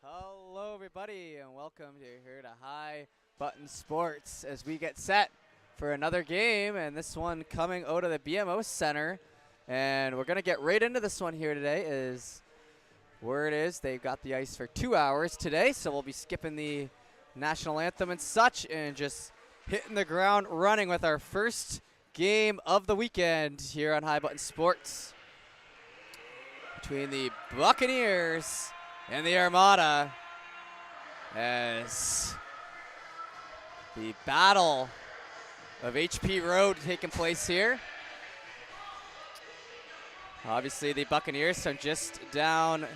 Hello, everybody, and welcome here to High Button Sports as we get set for another game, and this one coming out of the BMO Center. And we're going to get right into this one here today. Word is they've got the ice for 2 hours today, so we'll be skipping the national anthem and such and just hitting the ground running with our first game of the weekend here on High Button Sports between the Buccaneers and the Armada, as the battle of HP Road taking place here. Obviously the Buccaneers are just down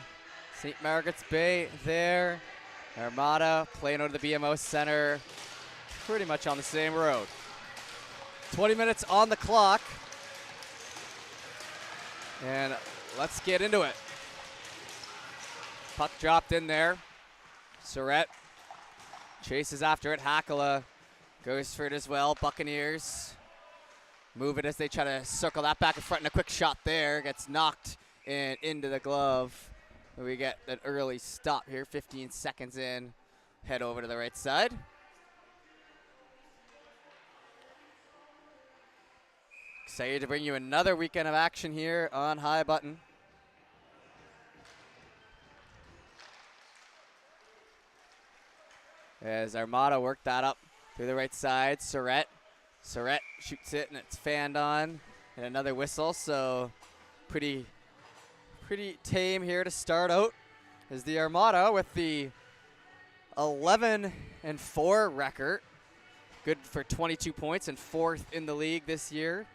St. Margaret's Bay there. Armada playing out of the BMO Center, pretty much on the same road. 20 minutes on the clock, and let's get into it. Puck dropped in there. Surrett chases after it. Hakala goes for it as well. Buccaneers move it as they try to circle that back in front, and a quick shot there gets knocked into the glove. We get an early stop here, 15 seconds in. Head over to the right side. Excited to bring you another weekend of action here on High Button. As Armada worked that up through the right side, Surrett shoots it, and it's fanned on, and another whistle. So pretty tame here to start out. As the Armada with the 11-4 record, good for 22 points and 4th in the league this year.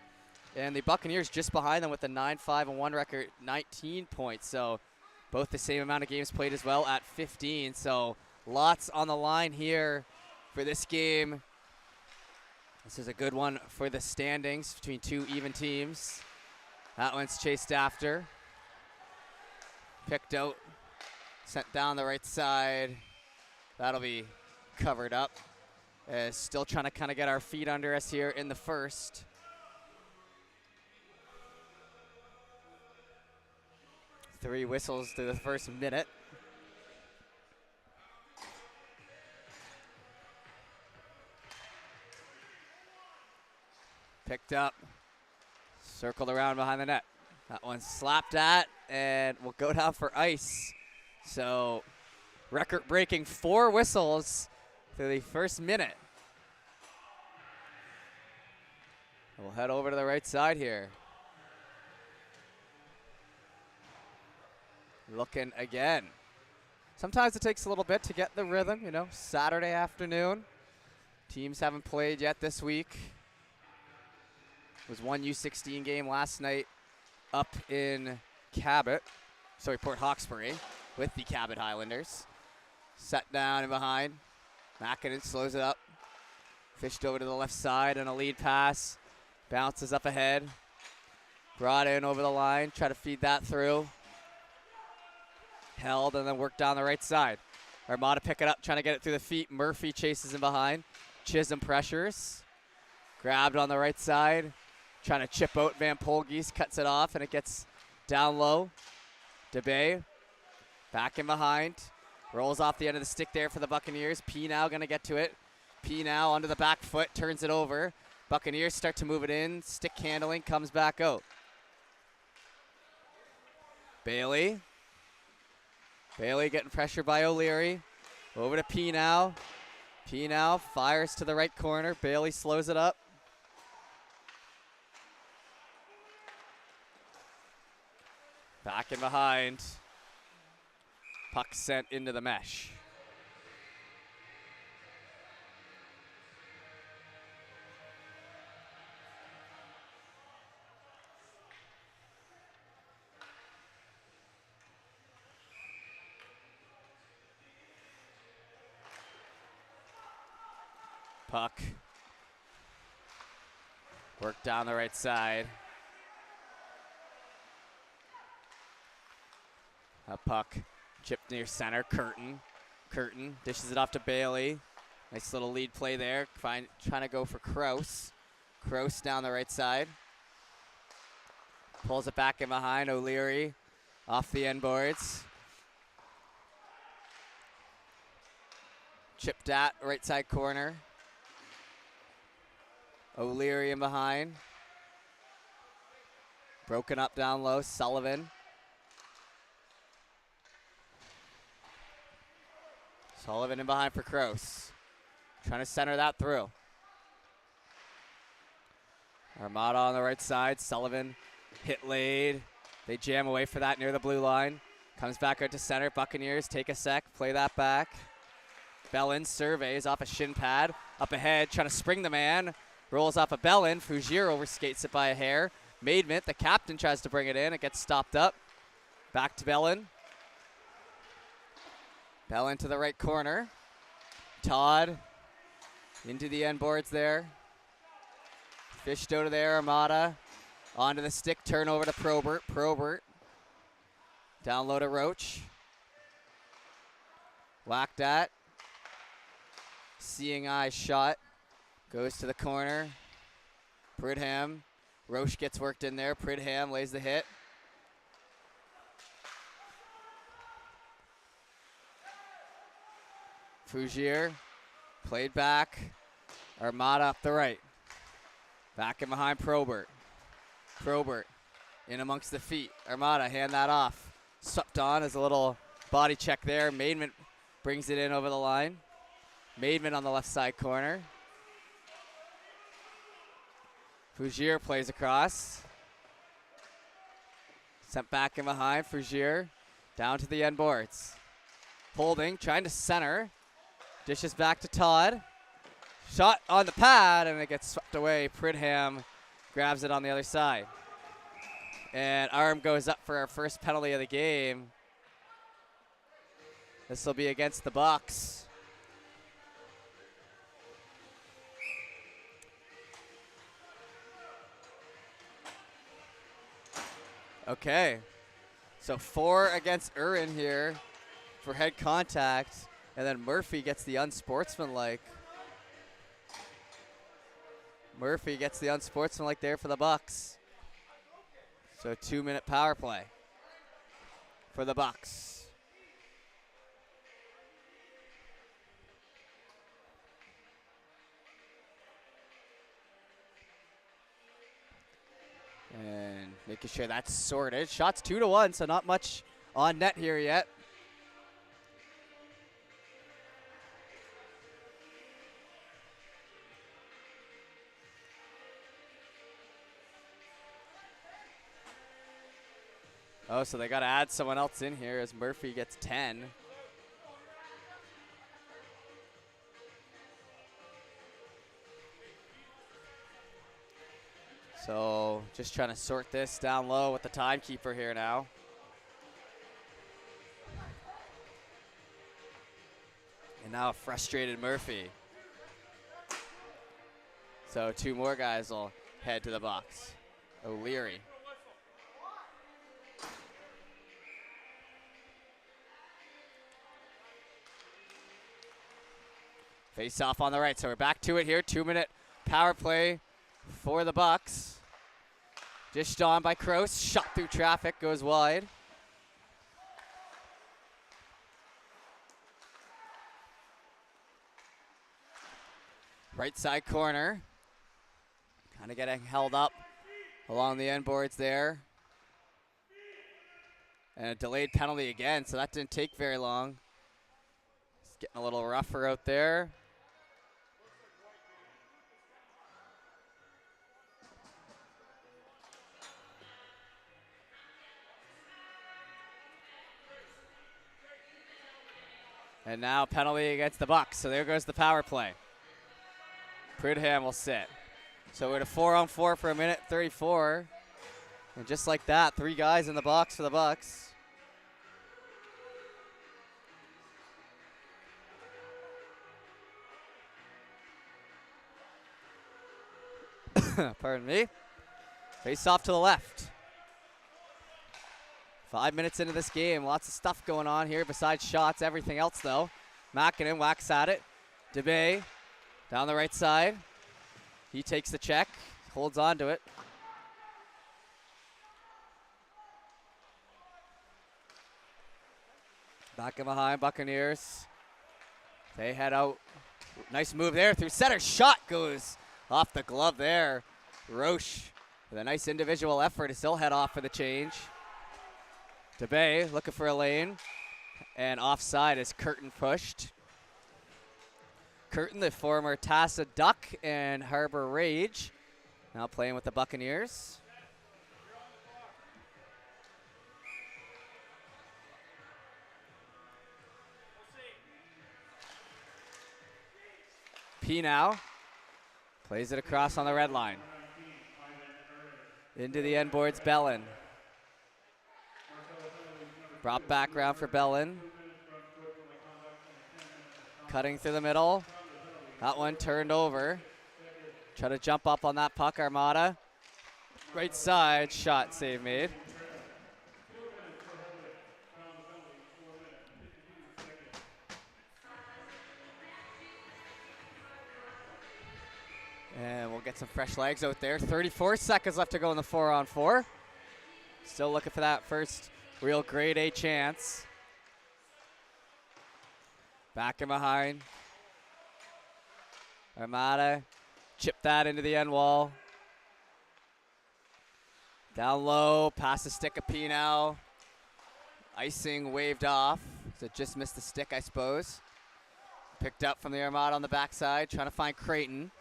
And the Buccaneers just behind them with the 9-5-1 record, 19 points. So both the same amount of games played as well at 15. So lots on the line here for this game. This is a good one for the standings between two even teams. That one's chased after. Picked out, sent down the right side. That'll be covered up. Still trying to kind of get our feet under us here in the first. Three whistles through the first minute. Picked up, circled around behind the net. That one's slapped at and will go down for ice. So record-breaking 4 whistles through the first minute. We'll head over to the right side here. Looking again. Sometimes it takes a little bit to get the rhythm, you know, Saturday afternoon. Teams haven't played yet this week. Was one U16 game last night up in Cabot, Port Hawkesbury, with the Cabot Highlanders. Set down and behind. Makinen slows it up. Fished over to the left side and a lead pass. Bounces up ahead. Brought in over the line. Try to feed that through. Held and then worked down the right side. Armada pick it up, trying to get it through the feet. Murphy chases him behind. Chisholm pressures. Grabbed on the right side. Trying to chip out. Van Polgees cuts it off, and it gets down low. DeBay back in behind. Rolls off the end of the stick there for the Buccaneers. P now going to get to it. P now onto the back foot, turns it over. Buccaneers start to move it in. Stick handling, comes back out. Bailey getting pressure by O'Leary. Over to P now. P now fires to the right corner. Bailey slows it up. Back in behind. Puck sent into the mesh. Puck worked down the right side. A puck chipped near center. Curtin dishes it off to Bailey. Nice little lead play there. Trying to go for Kraus. Kraus down the right side. Pulls it back in behind. O'Leary off the end boards. Chipped at right side corner. O'Leary in behind. Broken up down low, Sullivan. Sullivan in behind for Kroos. Trying to center that through. Armada on the right side, Sullivan hit laid. They jam away for that near the blue line. Comes back out to center, Buccaneers take a sec, play that back. Bellin surveys off a shin pad, up ahead, trying to spring the man. Rolls off a Bellin, Fougier overskates it by a hair. Maidment, the captain, tries to bring it in, it gets stopped up. Back to Bellin. Bellin to the right corner. Todd into the end boards there. Fished out of there, Armada. Onto the stick, turnover to Probert. Probert. Down low to Roach. Whacked at. Seeing eye shot. Goes to the corner. Pridham. Roche gets worked in there. Pridham lays the hit. Fougier. Played back. Armada up the right. Back in behind Probert. Probert in amongst the feet. Armada hand that off. Swept on as a little body check there. Maidment brings it in over the line. Maidment on the left side corner. Fougier plays across. Sent back in behind. Fougier down to the end boards. Holding, trying to center. Dishes back to Todd. Shot on the pad, and it gets swept away. Pridham grabs it on the other side. And arm goes up for our first penalty of the game. This will be against the Bucks. Okay. So 4 against Urin here for head contact. And then Murphy gets the unsportsmanlike. Murphy gets the unsportsmanlike there for the Bucks. So 2-minute power play for the Bucks. And making sure that's sorted. Shots 2-1, so not much on net here yet. Oh, so they got to add someone else in here as Murphy gets 10. So just trying to sort this down low with the timekeeper here now. And now a frustrated Murphy. So 2 more guys will head to the box. O'Leary. Face off on the right, so we're back to it here. 2-minute power play for the Bucks. Dished on by Kroos, shot through traffic, goes wide. Right side corner. Kind of getting held up along the end boards there. And a delayed penalty again, so that didn't take very long. It's getting a little rougher out there. And now penalty against the Bucks, so there goes the power play. Pridham will sit. So we're at a 4-on-4 for 1:34. And just like that, 3 guys in the box for the Bucks. Pardon me. Face off to the left. 5 minutes into this game, lots of stuff going on here besides shots, everything else though. Makinen whacks at it. DeBay down the right side. He takes the check, holds on to it. Back in behind, Buccaneers. They head out. Nice move there through center. Shot goes off the glove there. Roche with a nice individual effort. Still head off for the change. DeBay looking for a lane. And offside as Curtin pushed. Curtin, the former Tassa Duck and Harbor Rage, now playing with the Buccaneers. P now plays it across on the red line. Into the end boards, Bellin. Brought back round for Bellin. Cutting through the middle. That one turned over. Try to jump up on that puck, Armada. Right side, shot, save made. And we'll get some fresh legs out there. 34 seconds left to go in the 4-on-4. Still looking for that first real grade A chance. Back and behind. Armada, chip that into the end wall. Down low, past the stick of P now. Icing waved off. So it just missed the stick, I suppose. Picked up from the Armada on the backside, trying to find Creighton.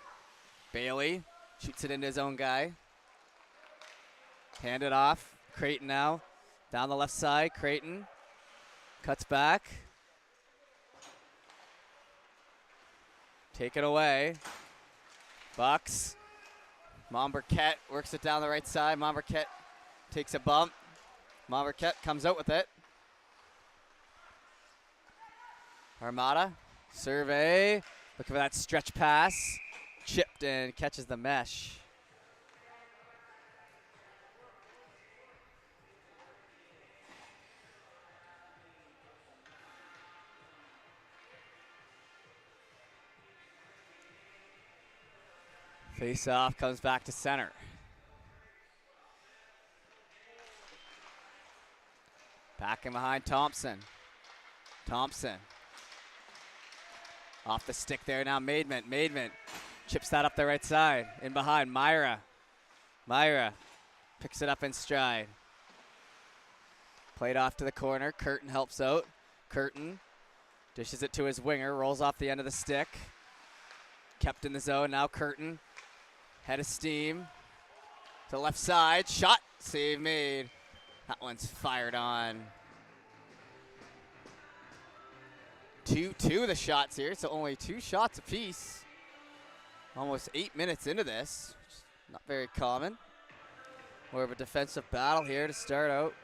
Bailey shoots it into his own guy. Hand it off. Creighton now. Down the left side, Creighton. Cuts back. Take it away. Bucks. Monberquette works it down the right side. Monberquette takes a bump. Monberquette comes out with it. Armada. Survey. Looking for that stretch pass. Chipped and catches the mesh. Face off, comes back to center. Back in behind Thompson. Thompson. Off the stick there now, Maidment. Maidment chips that up the right side. In behind, Myra. Myra picks it up in stride. Played off to the corner. Curtin helps out. Curtin dishes it to his winger, rolls off the end of the stick. Kept in the zone, now Curtin. Head of steam to the left side. Shot, save made. That one's fired on. 2-2 the shots here, so only 2 shots apiece. Almost 8 minutes into this, which is not very common. More of a defensive battle here to start out.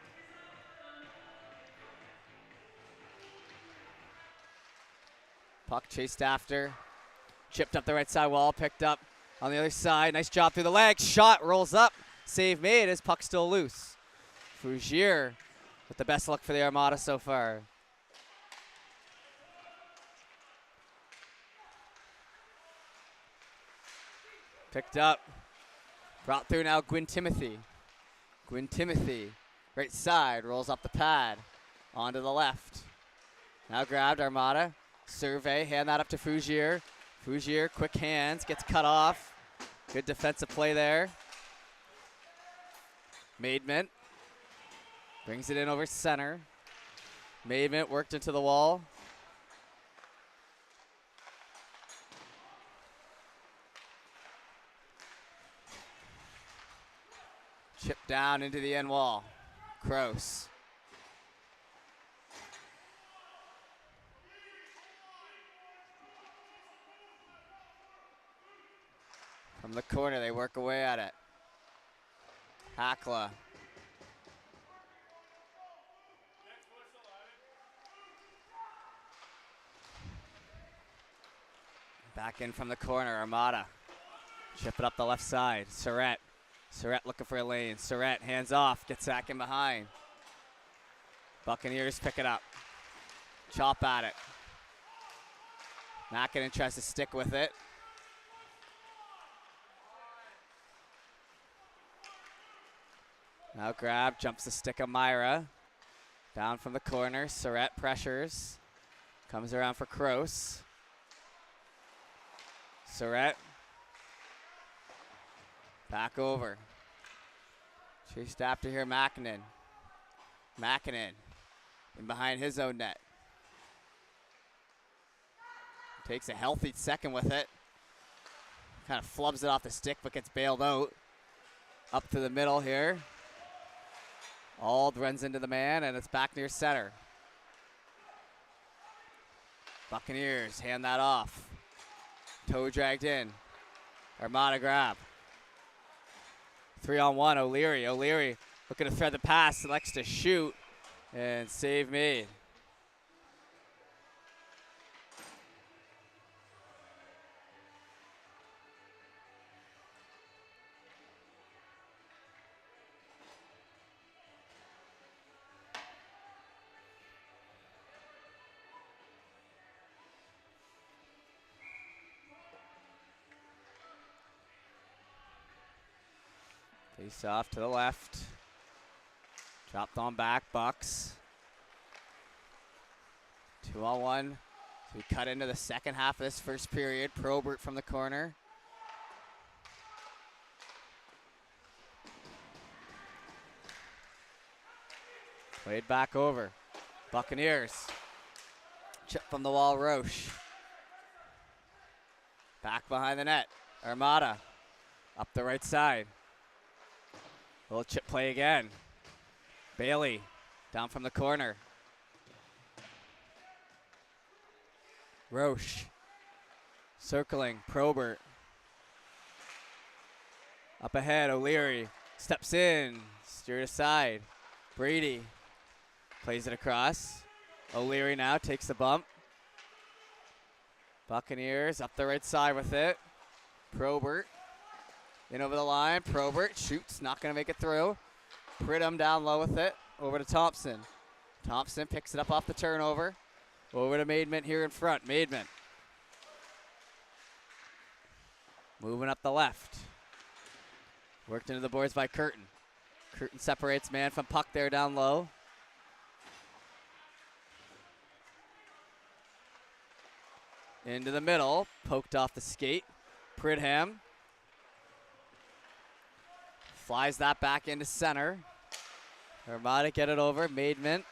Puck chased after. Chipped up the right side wall, picked up on the other side. Nice job through the legs. Shot rolls up. Save made as puck still loose. Fougier with the best luck for the Armada so far. Picked up. Brought through now Gwyn Timothy. Gwyn Timothy, right side, rolls up the pad. Onto the left. Now grabbed Armada. Survey, hand that up to Fougier. Fougier, quick hands, gets cut off. Good defensive play there. Maidment brings it in over center. Maidment worked into the wall. Chip down into the end wall. Kroos. From the corner, they work away at it. Hakla. Back in from the corner, Armada. Chip it up the left side. Surrett. Surrett looking for a lane. Surrett hands off, gets back in behind. Buccaneers pick it up. Chop at it. Mackinnon tries to stick with it. Now grab, jumps the stick of Myra. Down from the corner, Surrett pressures. Comes around for Kroos. Surratt. Back over. Chased after here, Makinen. Makinen in behind his own net. Takes a healthy second with it. Kind of flubs it off the stick, but gets bailed out. Up to the middle here. Ald runs into the man, and it's back near center. Buccaneers hand that off. Toe dragged in. Armada grab. 3-on-1, O'Leary. O'Leary looking to thread the pass, selects to shoot, and save made. Face off to the left. Dropped on back, Bucks. 2-on-1. So we cut into the second half of this first period. Probert from the corner. Played back over. Buccaneers. Chip from the wall, Roche. Back behind the net. Armada. Up the right side. Little chip play again. Bailey down from the corner. Roche circling. Probert. Up ahead, O'Leary steps in. Steered aside. Brady plays it across. O'Leary now takes the bump. Buccaneers up the right side with it. Probert. In over the line, Probert shoots, not going to make it through. Pridham down low with it, over to Thompson. Thompson picks it up off the turnover. Over to Maidment here in front, Maidment. Moving up the left. Worked into the boards by Curtin. Curtin separates man from puck there down low. Into the middle, poked off the skate. Pridham. Flies that back into center. Armada get it over. Maidment.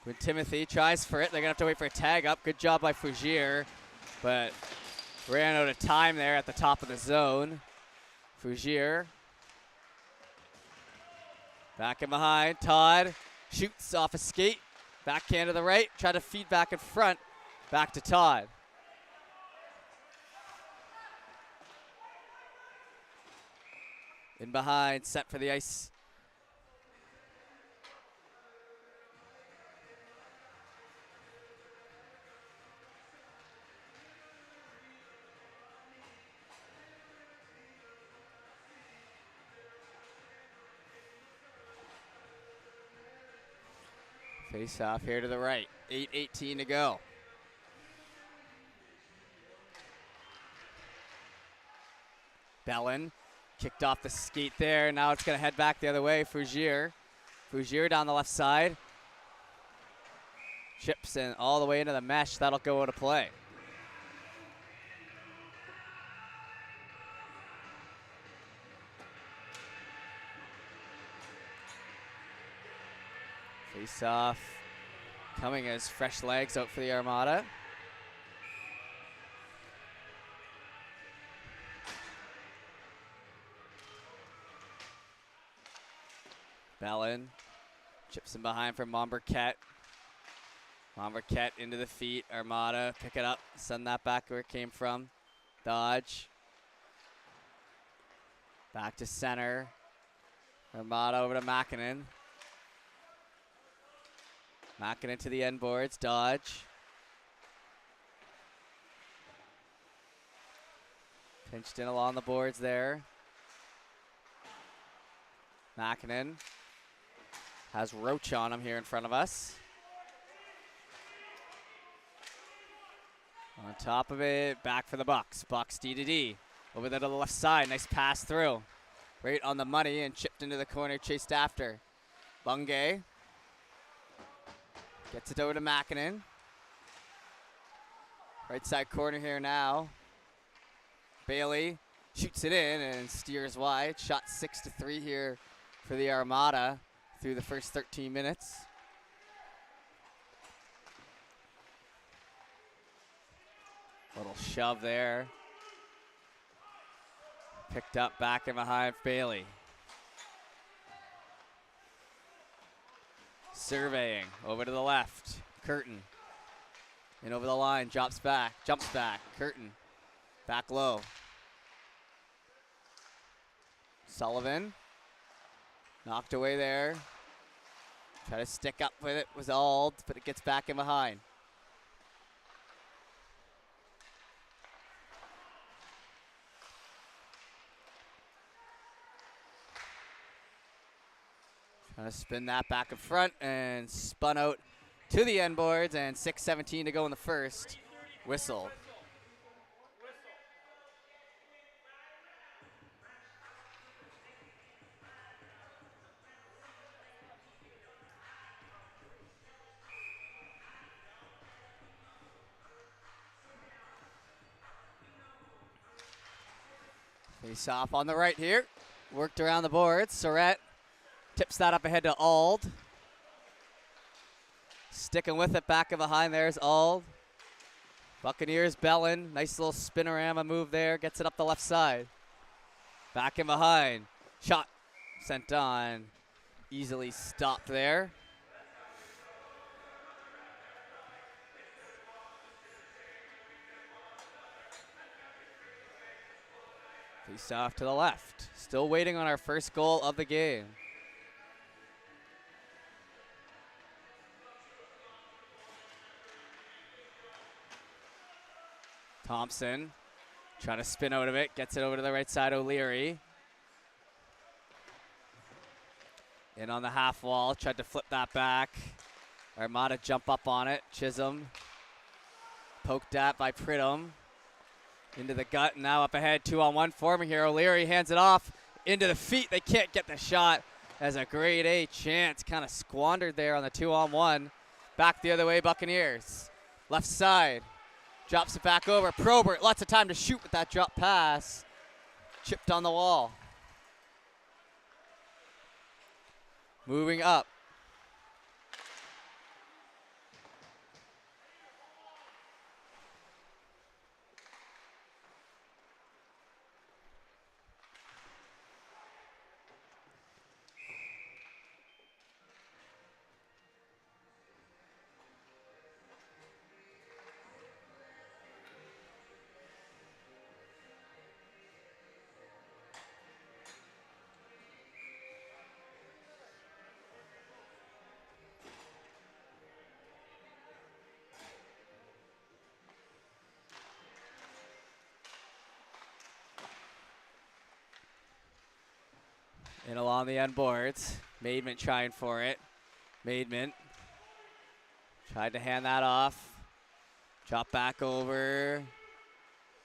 When Timothy tries for it, they're going to have to wait for a tag up. Good job by Fougier, but ran out of time there at the top of the zone. Fougier. Back in behind. Todd shoots off a skate. Backhand to the right. Try to feed back in front. Back to Todd. In behind, set for the ice. Face off here to the right. 8:18 to go. Bellin kicked off the skate there. Now it's going to head back the other way. Fougier. Fougier down the left side. Chips in all the way into the mesh. That'll go into play. Face off. Coming as fresh legs out for the Armada. Bellin chips in behind for Monberquette. Monberquette into the feet. Armada pick it up, send that back where it came from. Dodge. Back to center. Armada over to Makinen. Makinen to the end boards. Dodge. Pinched in along the boards there. Makinen has Roach on him here in front of us. On top of it, back for the Bucks. Bucks D to D. Over there to the left side, nice pass through. Right on the money and chipped into the corner, chased after. Bungay. Gets it over to Makinen. Right side corner here now. Bailey shoots it in and steers wide. Shot 6-3 here for the Armada through the first 13 minutes. Little shove there. Picked up back and behind Bailey. Surveying over to the left. Curtin. And over the line, jumps back. Curtin. Back low. Sullivan. Knocked away there. Try to stick up with it, was Ald, but it gets back in behind. Trying to spin that back in front and spun out to the end boards, and 6:17 to go in the first. Whistle. Face off on the right here. Worked around the boards. Surrett tips that up ahead to Ald. Sticking with it back and behind. There's Ald. Buccaneers, Bellin. Nice little spinorama move there. Gets it up the left side. Back and behind. Shot sent on. Easily stopped there. Face off to the left. Still waiting on our first goal of the game. Thompson trying to spin out of it. Gets it over to the right side. O'Leary. In on the half wall. Tried to flip that back. Armada jump up on it. Chisholm. Poked at by Pridham. Into the gut, and now up ahead, 2-on-1 forming here. O'Leary hands it off into the feet. They can't get the shot as a grade A chance. Kind of squandered there on the 2-on-1. Back the other way, Buccaneers. Left side. Drops it back over. Probert, lots of time to shoot with that drop pass. Chipped on the wall. Moving up. In along the end boards. Maidment trying for it. Maidment tried to hand that off. Drop back over.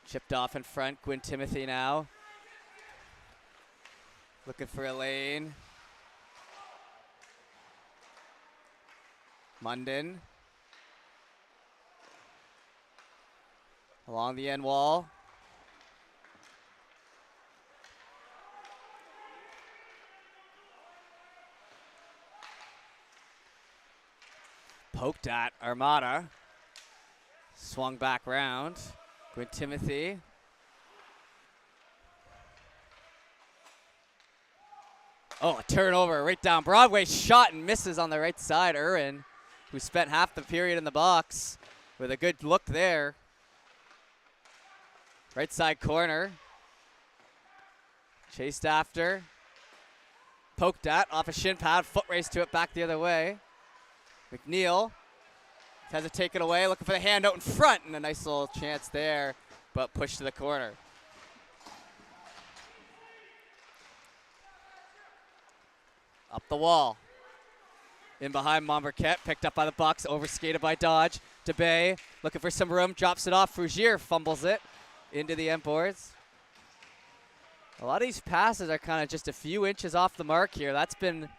Chipped off in front. Gwyn Timothy now. Looking for a lane. Munden. Along the end wall. Poked at Armada. Swung back round. Gwyn Timothy. Oh, a turnover right down Broadway. Shot and misses on the right side. Urin, who spent half the period in the box with a good look there. Right side corner. Chased after. Poked at off a shin pad. Foot race to it back the other way. McNeil has it taken away, looking for the hand out in front, and a nice little chance there, but pushed to the corner. Up the wall. In behind Montmarquette, picked up by the Bucks, overskated by Dodge. DeBay looking for some room, drops it off. Frugier fumbles it into the end boards. A lot of these passes are kind of just a few inches off the mark here. That's been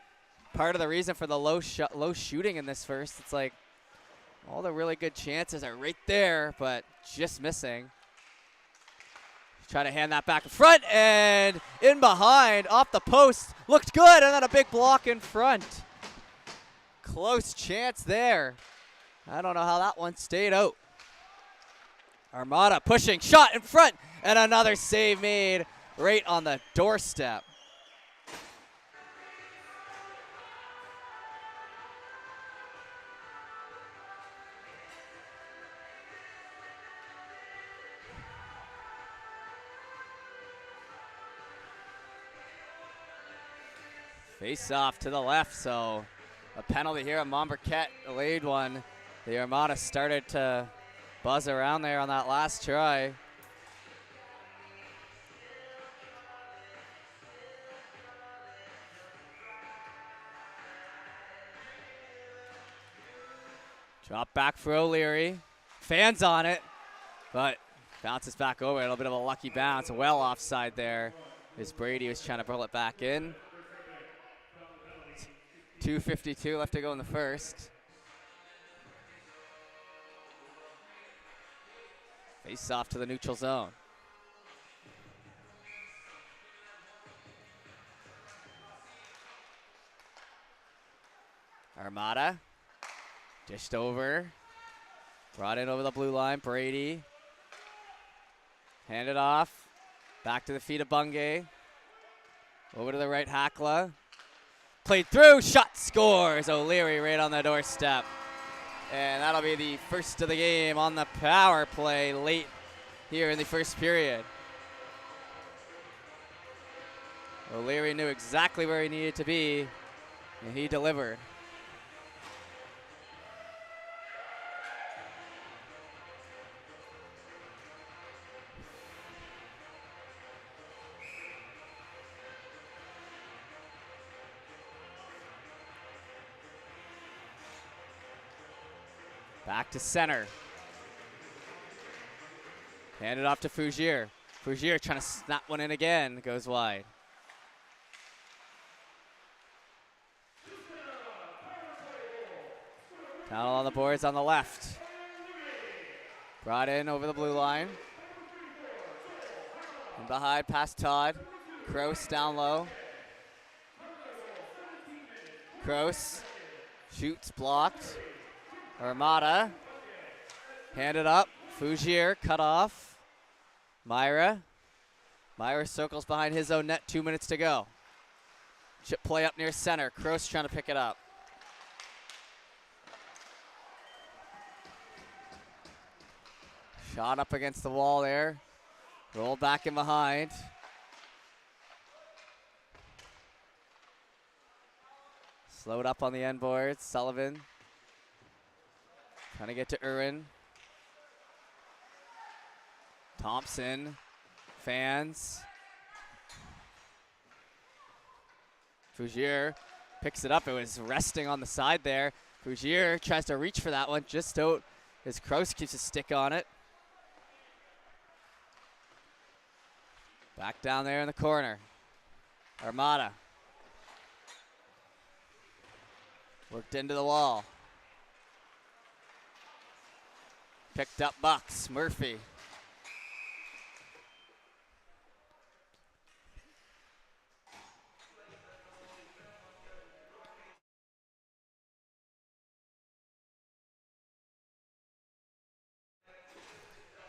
part of the reason for the low shooting in this first. It's like All the really good chances are right there, but just missing. Try to hand that back in front and in behind, off the post. Looked good, and then a big block in front. Close chance there. I don't know how that one stayed out. Armada pushing, shot in front, and another save made right on the doorstep. Face off to the left, so a penalty here. Montmarquette laid one. The Armada started to buzz around there on that last try. Drop back for O'Leary. Fans on it, but bounces back over. A little bit of a lucky bounce, well offside there as Brady was trying to pull it back in. 2:52 left to go in the first. Face off to the neutral zone. Armada dished over, brought in over the blue line. Brady handed off, back to the feet of Bungay. Over to the right, Hackla. Played through, shot, scores. O'Leary right on the doorstep. And that'll be the first of the game on the power play late here in the first period. O'Leary knew exactly where he needed to be, and he delivered. Back to center. Hand it off to Fougier. Fougier trying to snap one in again. Goes wide. Down on the boards on the left. Brought in over the blue line. And behind, past Todd. Kroos down low. Kroos shoots, blocked. Armada, handed up. Fougier cut off. Myra circles behind his own net. 2 minutes to go. Chip play up near center. Kroos trying to pick it up. Shot up against the wall there. Roll back in behind. Slowed up on the end boards. Sullivan trying to get to Irwin. Thompson, fans. Fougier picks it up. It was resting on the side there. Fougier tries to reach for that one, just out as Kroos keeps a stick on it. Back down there in the corner. Armada. Worked into the wall. Picked up Bucks. Murphy.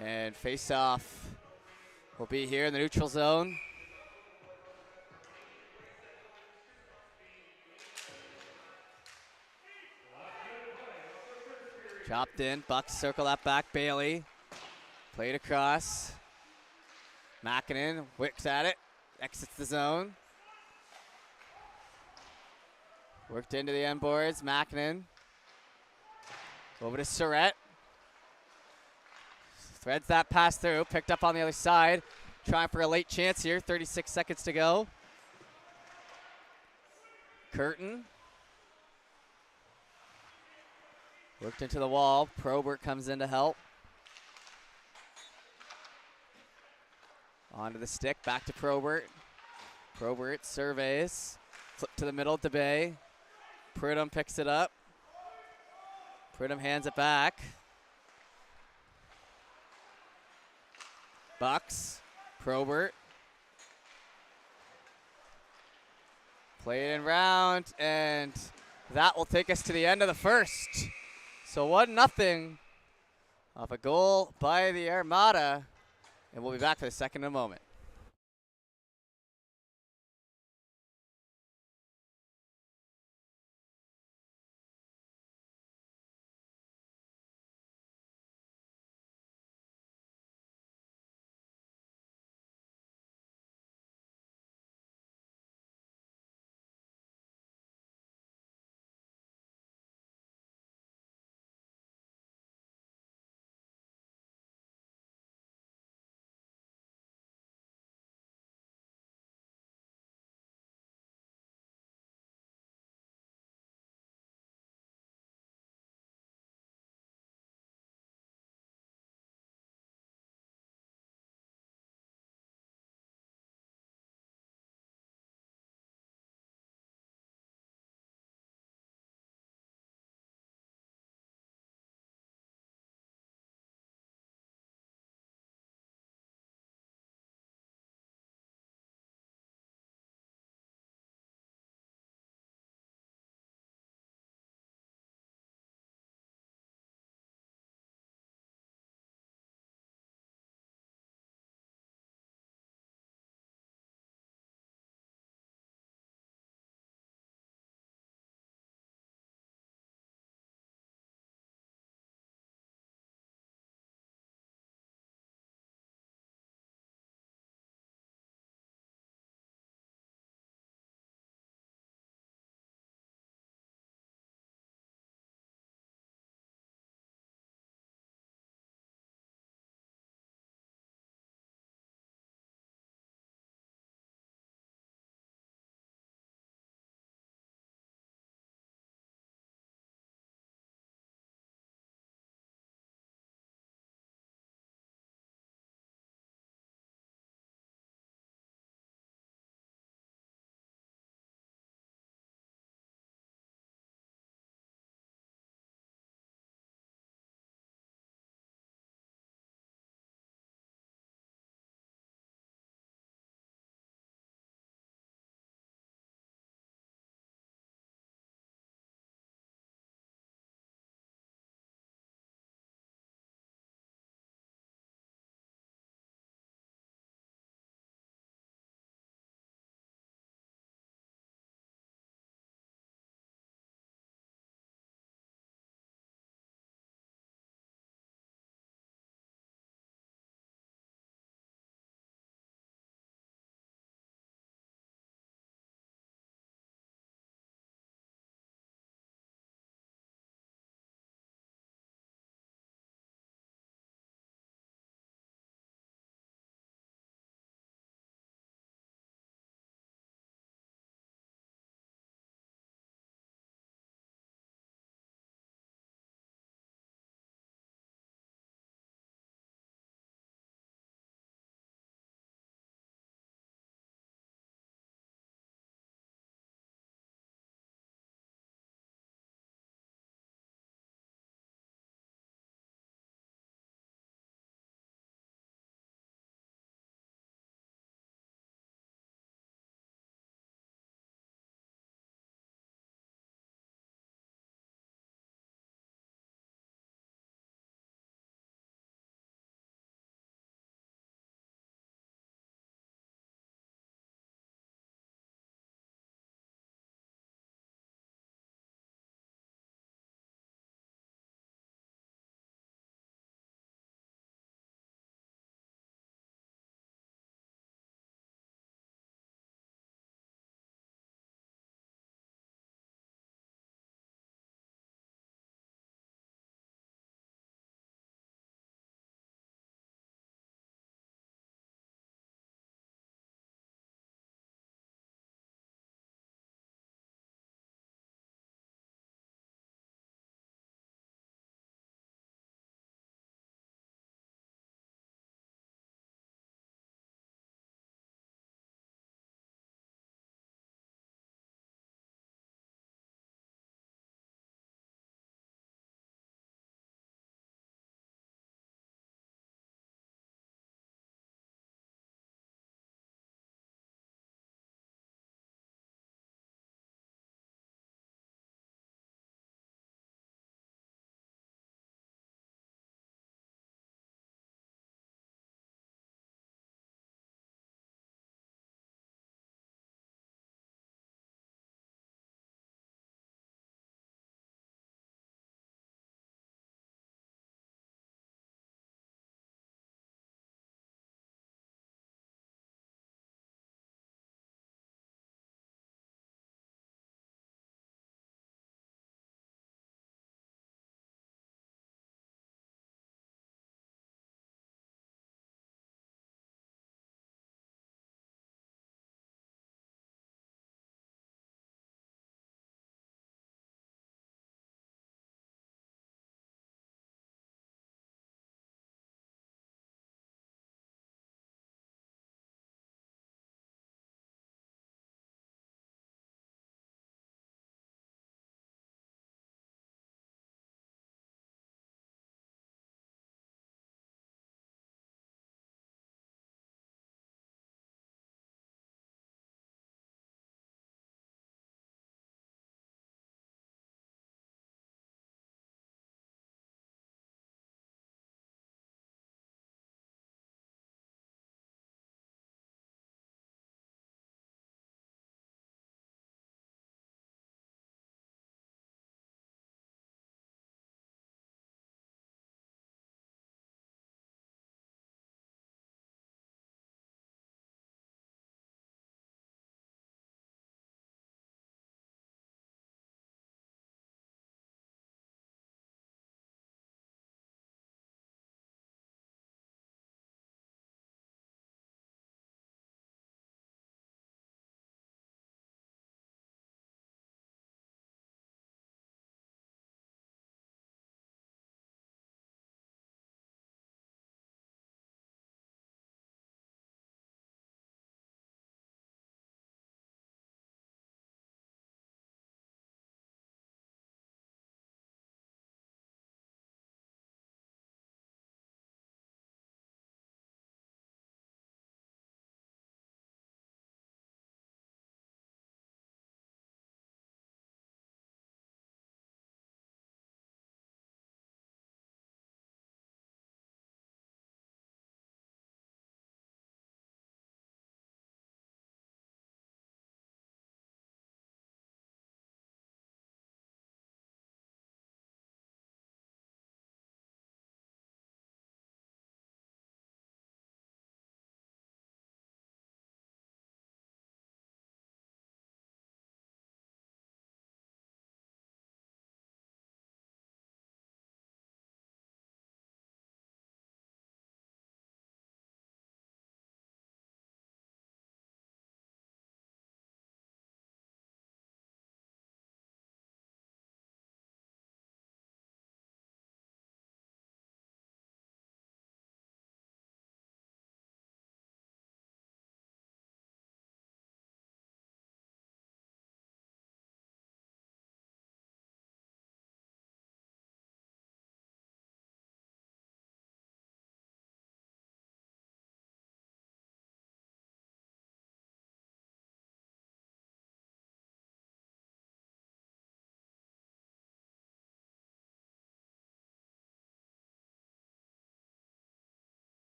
And face-off will be here in the neutral zone. Chopped in, Bucks circle that back, Bailey. Played across. Makinen whips at it, exits the zone. Worked into the end boards, Makinen. Over to Surrett. Threads that pass through, picked up on the other side. Trying for a late chance here, 36 seconds to go. Curtin. Worked into the wall. Probert comes in to help. Onto the stick, back to Probert. Probert surveys. Flip to the middle to Bay. Pridham picks it up. Pridham hands it back. Bucks, Probert. Play it in round, and that will take us to the end of the first. So 1-0 off a goal by the Armada, and we'll be back for the second in a moment.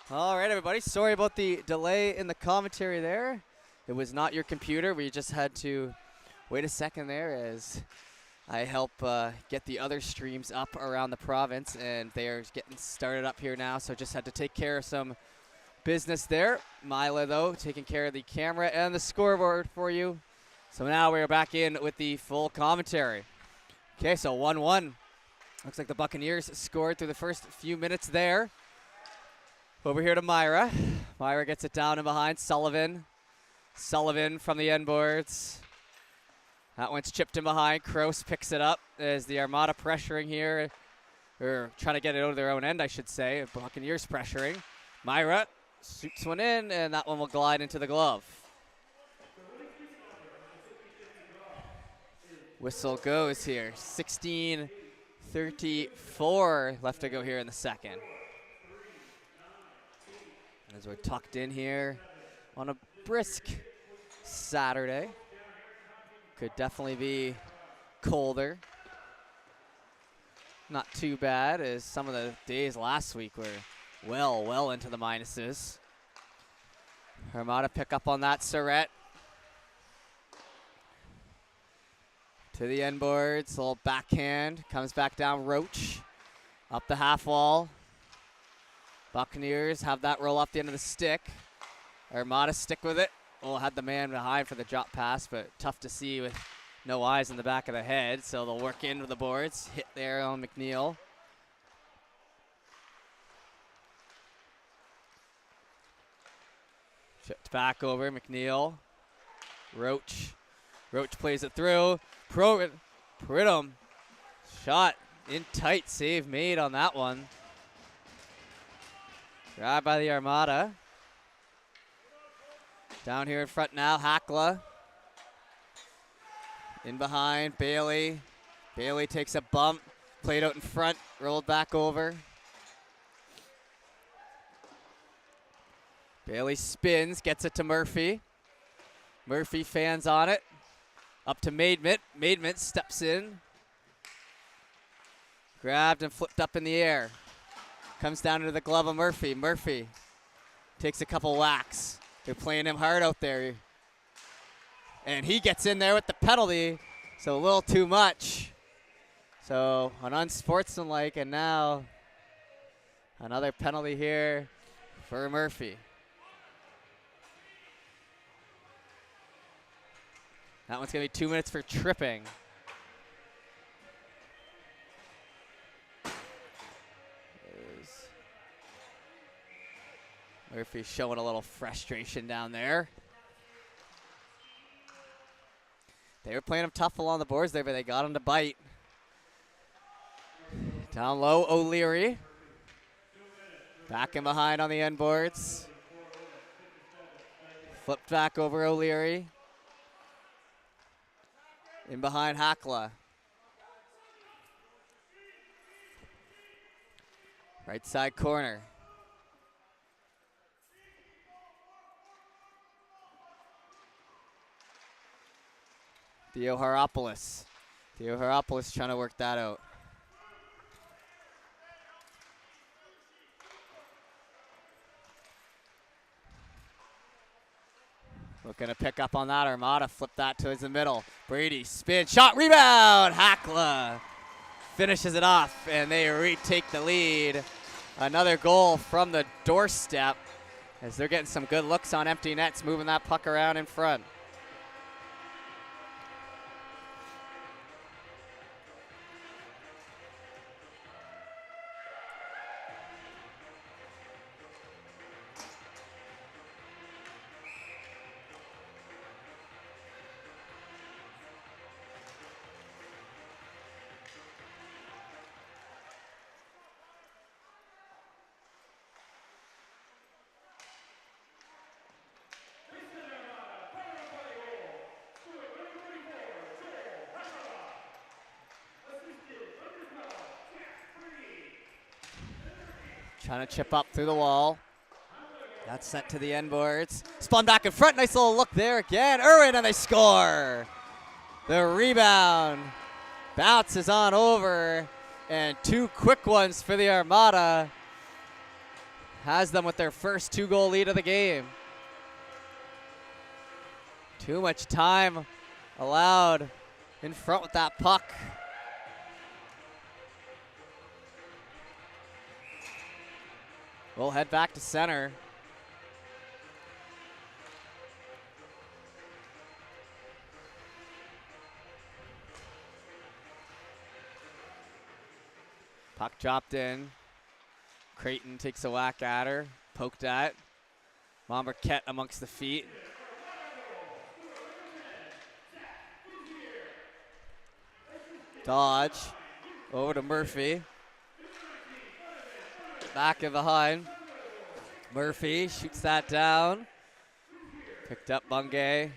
All right, everybody. Sorry about the delay in the commentary there. It was not your computer. We just had to wait a second there as I help get the other streams up around the province, and they are getting started up here now, so just had to take care of some business there. Mila, though, taking care of the camera and the scoreboard for you. So now we're back in with the full commentary. Okay, so 1-1. Looks like the Buccaneers scored through the first few minutes there. Over here to Myra. Myra gets it down and behind. Sullivan. Sullivan from the end boards. That one's chipped in behind. Kroos picks it up as the Armada pressuring here. Or trying to get it out of their own end, I should say. Buccaneers pressuring. Myra shoots one in, and that one will glide into the glove. Whistle goes here. 16:34 left to go here in the second. As we're tucked in here on a brisk Saturday. Could definitely be colder. Not too bad as some of the days last week were well into the minuses. Armada pick up on that. Surrett to the end boards. A little backhand. Comes back down. Roach up the half wall. Buccaneers have that roll off the end of the stick. Armada stick with it. Oh, had the man behind for the drop pass, but tough to see with no eyes in the back of the head. So they'll work into the boards. Hit there on McNeil. Chipped back over. McNeil. Roach. Roach plays it through. Pridham. Shot in tight. Save made on that one. Grabbed by the Armada. Down here in front now, Hackla. In behind, Bailey. Bailey takes a bump. Played out in front, rolled back over. Bailey spins, gets it to Murphy. Murphy fans on it. Up to Maidment. Maidment steps in. Grabbed and flipped up in the air. Comes down into the glove of Murphy. Murphy takes a couple whacks. They're playing him hard out there. And he gets in there with the penalty, so a little too much. So an unsportsmanlike, and now another penalty here for Murphy. That one's going to be 2 minutes for tripping. Murphy showing a little frustration down there. They were playing him tough along the boards there, but they got him to bite. Down low, O'Leary. Back in behind on the end boards. Flipped back over O'Leary. In behind Hackla. Right side corner. Theo Haropoulos. Theo Haropoulos trying to work that out. Looking to pick up on that. Armada flip that towards the middle. Brady spin, shot, rebound. Hackla finishes it off, and they retake the lead. Another goal from the doorstep as they're getting some good looks on empty nets, moving that puck around in front. Trying to chip up through the wall. That's sent to the end boards. Spun back in front. Nice little look there again. Irwin, and they score. The rebound bounces on over. And two quick ones for the Armada. has them with their first 2-goal lead of the game. Too much time allowed in front with that puck. We'll head back to center. Puck dropped in. Creighton takes a whack at her. Poked at. Marquette amongst the feet. Dodge. Over to Murphy. Back and behind. Murphy shoots that down. Picked up Bungay.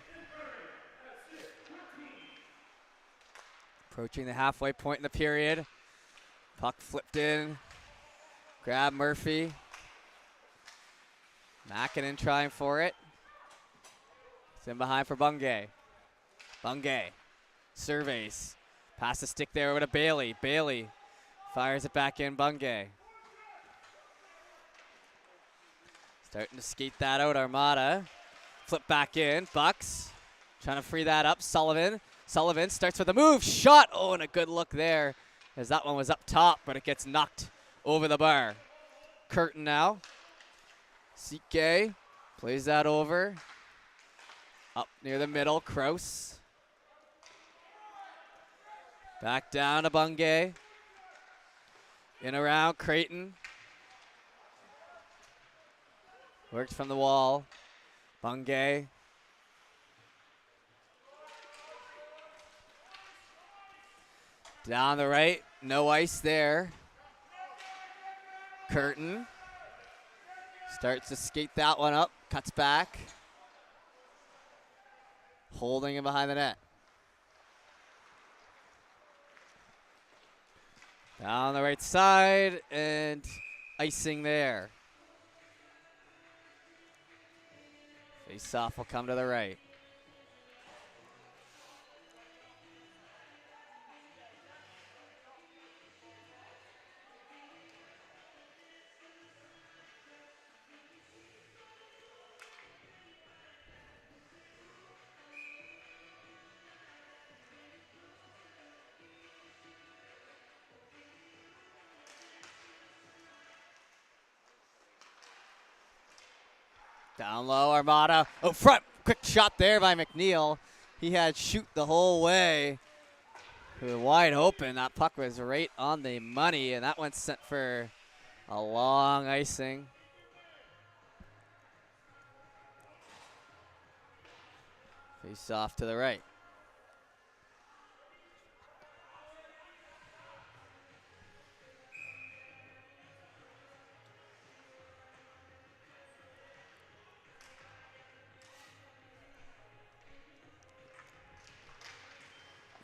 Approaching the halfway point in the period. Puck flipped in. Grab Murphy. Mackinnon trying for it. It's in behind for Bungay. Bungay surveys. Pass the stick there over to Bailey. Bailey fires it back in. Bungay. Starting to skate that out, Armada. Flip back in. Bucks trying to free that up. Sullivan. Sullivan starts with a move. Shot. Oh, and a good look there, as that one was up top, but it gets knocked over the bar. Curtin now. CK plays that over. Up near the middle. Kraus. Back down to Bungay. In around Creighton. Worked from the wall. Bungay. Down the right. No ice there. Curtin. Starts to skate that one up. Cuts back. Holding him behind the net. Down the right side and icing there. Face-off will come to the right. Down low, Armada. Oh, front. Quick shot there by McNeil. He had shoot the whole way. Wide open. That puck was right on the money, and that one sent for a long icing. Face off to the right.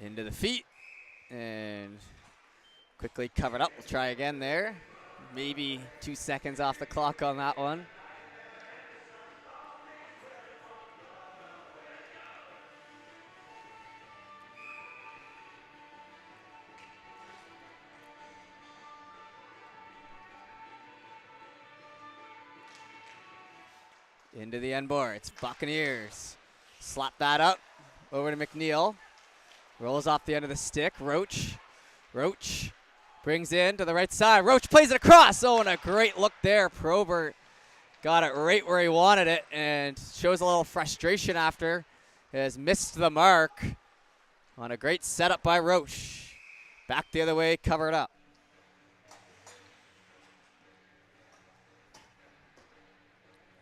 Into the feet and quickly covered up. We'll try again there. Maybe 2 seconds off the clock on that one. Into the end boards. Buccaneers slap that up over to McNeil. Rolls off the end of the stick. Roach brings in to the right side. Roach plays it across. Oh, and a great look there. Probert got it right where he wanted it and shows a little frustration after. Has missed the mark on a great setup by Roach. Back the other way, covered up.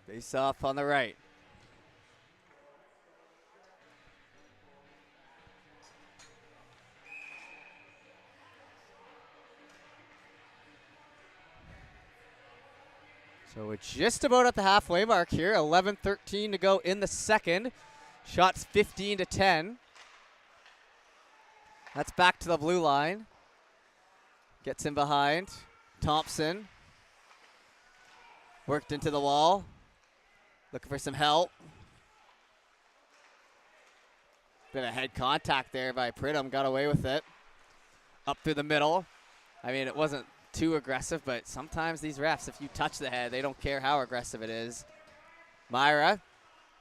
Face off on the right. So we're just about at the halfway mark here. 11:13 to go in the second. Shots 15-10. That's back to the blue line. Gets in behind. Thompson. Worked into the wall. Looking for some help. Bit of head contact there by Pridham. Got away with it. Up through the middle. I mean, it wasn't too aggressive, but sometimes these refs, if you touch the head, they don't care how aggressive it is. Myra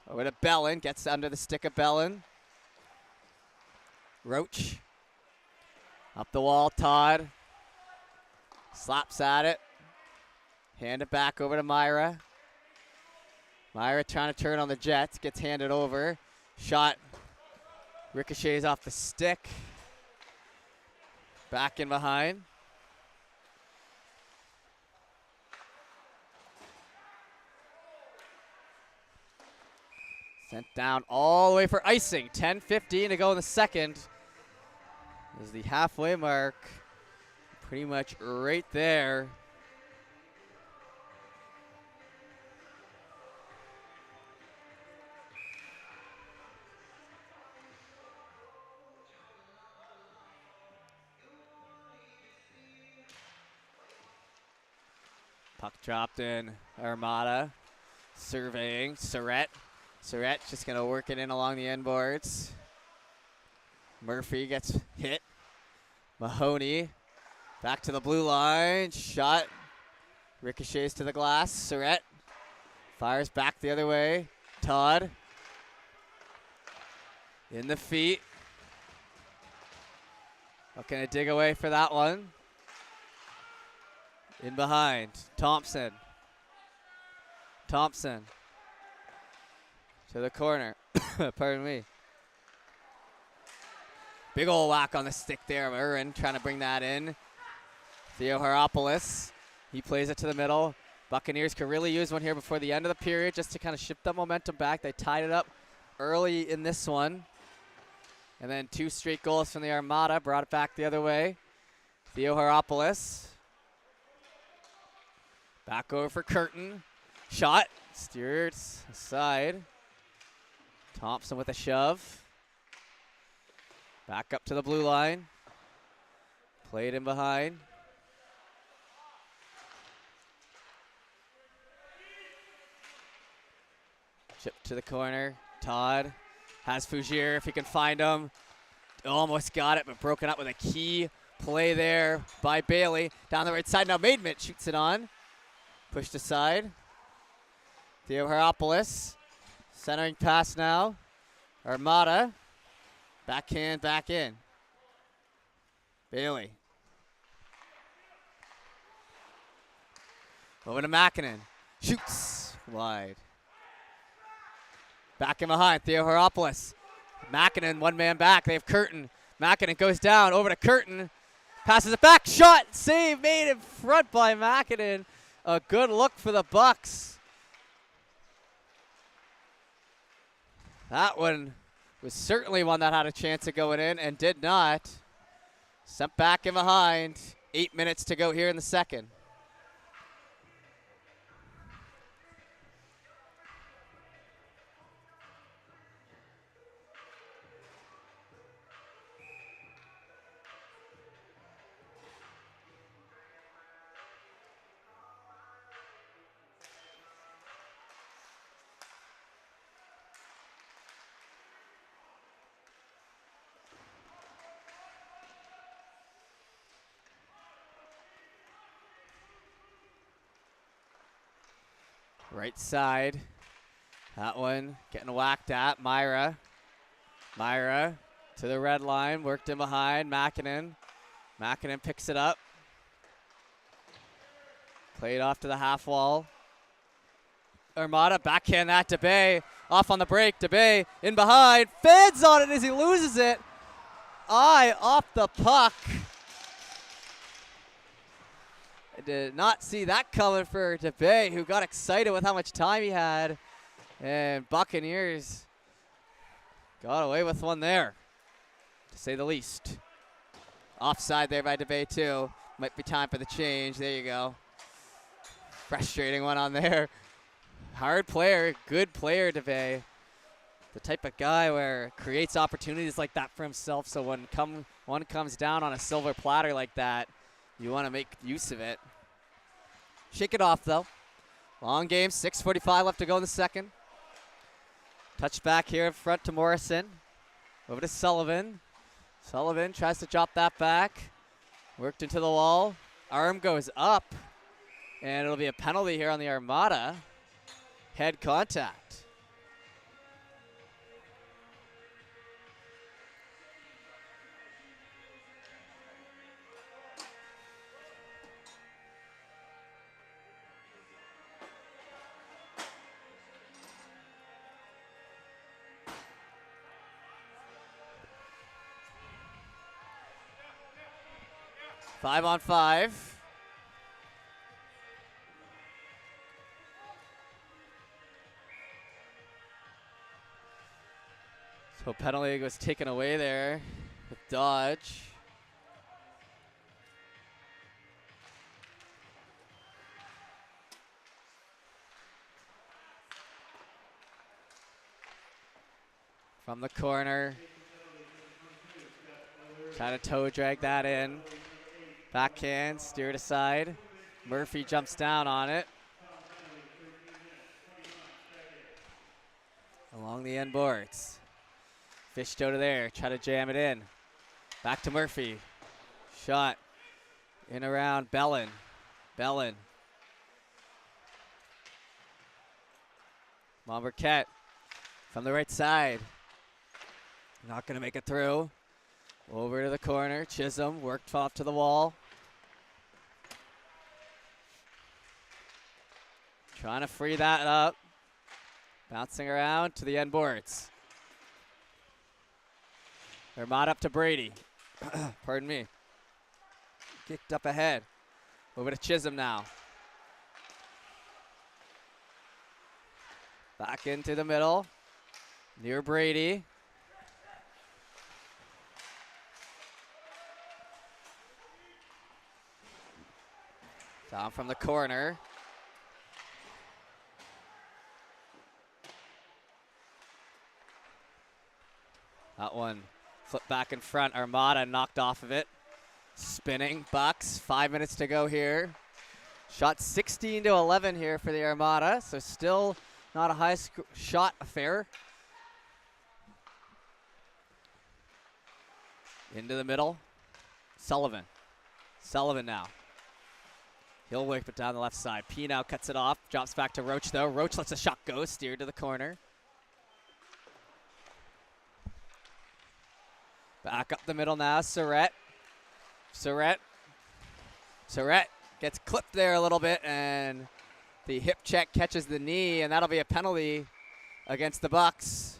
over to Bellin, gets under the stick of Bellin. Roach. Up the wall, Todd. Slaps at it. Hand it back over to Myra. Myra trying to turn on the Jets, gets handed over. Shot ricochets off the stick. Back in behind. Sent down all the way for icing. 10:15 to go in the second. This is the halfway mark. Pretty much right there. Puck dropped in. Armada surveying. Surrett just going to work it in along the end boards. Murphy gets hit. Mahoney back to the blue line. Shot. Ricochets to the glass. Surrett fires back the other way. Todd in the feet. Looking to dig away for that one. In behind. Thompson to the corner. Pardon me. Big ol' whack on the stick there of Urin, trying to bring that in. Theo Haropoulos, he plays it to the middle. Buccaneers could really use one here before the end of the period just to kind of shift that momentum back. They tied it up early in this one. And then 2 straight goals from the Armada brought it back the other way. Theo Haropoulos. Back over for Curtin. Shot. Steered aside. Thompson with a shove. Back up to the blue line. Played in behind. Chip to the corner. Todd has Fougier if he can find him. Almost got it, but broken up with a key play there by Bailey. Down the right side now, Maidment shoots it on. Pushed aside. Theo Haropoulos. Centering pass now. Armada. Backhand back in. Bailey. Over to Makinen. Shoots wide. Back in behind. Theo Haropoulos. Makinen, one man back. They have Curtin. Makinen goes down. Over to Curtin. Passes it back. Shot. Save made in front by Makinen. A good look for the Bucks. That one was certainly one that had a chance of going in and did not. Sent back in behind. 8 minutes to go here in the second. Right side. That one getting whacked at. Myra to the red line. Worked in behind. Makinen picks it up. Played off to the half wall. Armada backhand that to Bay. Off on the break. to Bay in behind. Feds on it as he loses it. Eye off the puck. I did not see that coming for DeBay, who got excited with how much time he had. And Buccaneers got away with one there, to say the least. Offside there by DeBay, too. Might be time for the change. There you go. Frustrating one on there. Hard player, good player, DeBay. The type of guy where creates opportunities like that for himself, so when one comes down on a silver platter like that, you want to make use of it. Shake it off, though. Long game, 6:45 left to go in the second. Touch back here in front to Morrison. Over to Sullivan. Sullivan tries to drop that back. Worked into the wall. arm goes up, and it'll be a penalty here on the Armada. Head contact. Five on five. So penalty was taken away there with Dodge. From the corner. Trying to toe drag that in. Backhand, steered aside. Murphy jumps down on it. Along the end boards. Fished out of there, try to jam it in. Back to Murphy. Shot. In around Bellin. Bellin. Monberquette from the right side. Not going to make it through. Over to the corner. Chisholm worked off to the wall. Trying to free that up. Bouncing around to the end boards. Armada up to Brady. Pardon me. Kicked up ahead. Over to Chisholm now. Back into the middle. Near Brady. Down from the corner. That one flipped back in front. Armada knocked off of it. Spinning. Bucks. 5 minutes to go here. Shot 16-11 here for the Armada. So still not a high shot affair. Into the middle. Sullivan. Sullivan now. He'll whip it down the left side. P now cuts it off. Drops back to Roach though. Roach lets a shot go. Steered to the corner. Back up the middle now, Surratt. Surratt gets clipped there a little bit, and the hip check catches the knee, and that'll be a penalty against the Bucks.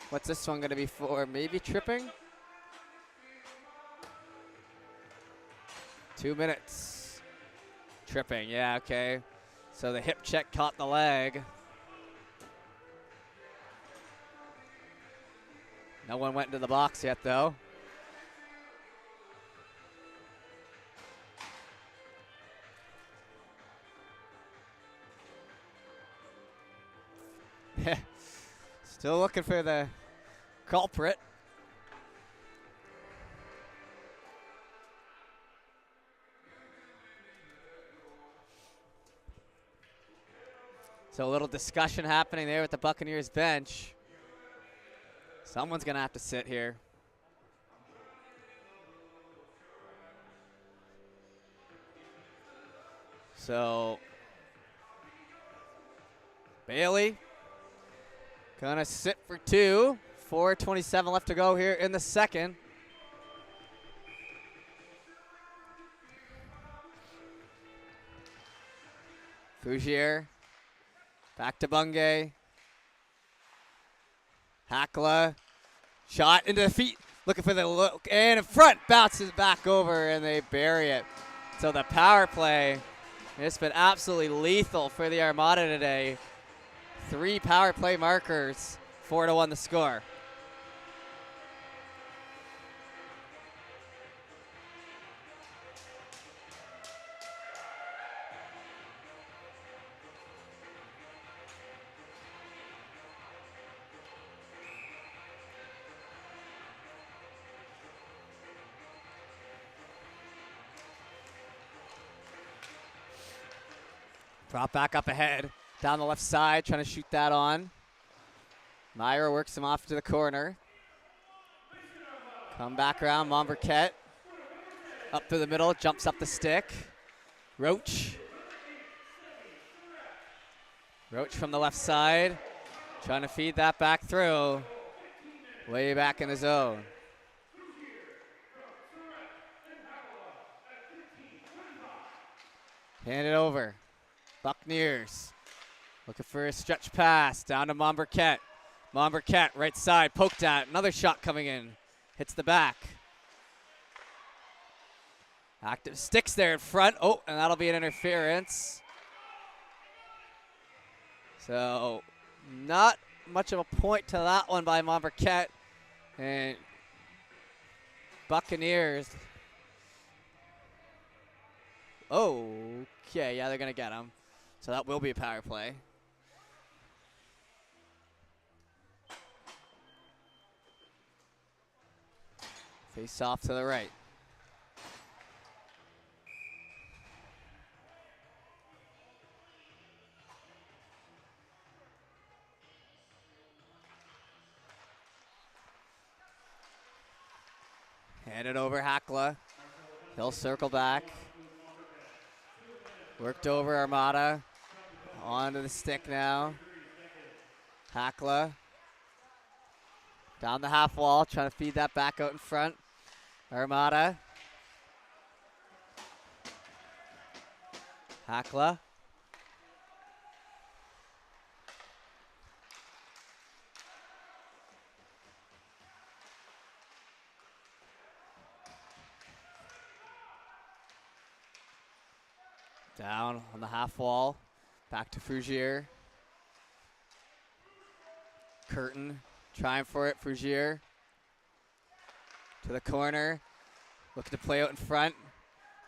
What's this one going to be for? Maybe tripping? 2 minutes. Tripping, yeah, okay. So the hip check caught the leg. No one went into the box yet, though. Still looking for the culprit. So a little discussion happening there with the Buccaneers bench. Someone's going to have to sit here. So Bailey going to sit for 2. 4:27 left to go here in the second. Fougier back to Bungay. Hakla, shot into the feet, looking for the look, and in front, bounces back over, and they bury it. So the power play, it's been absolutely lethal for the Armada today. 3 power play markers, 4-1 the score. Drop back up ahead, down the left side, trying to shoot that on. Myra works him off to the corner. Come back around, Monberquette. Up through the middle, jumps up the stick. Roach. Roach from the left side. Trying to feed that back through. Way back in the zone. Hand it over. Buccaneers. Looking for a stretch pass. Down to Monberquette. Monberquette, right side. Poked at. Another shot coming in. Hits the back. Active sticks there in front. Oh, and that'll be an interference. So, not much of a point to that one by Monberquette. And Buccaneers. Oh, okay, yeah, they're going to get him. So that will be a power play. Face off to the right. Hand it over Hackla. He'll circle back. Worked over Armada. Onto the stick now. Hackla. Down the half wall, trying to feed that back out in front. Armada. Hackla. Down on the half wall. Back to Frugier. Curtin trying for it. Frugier. To the corner. Looking to play out in front.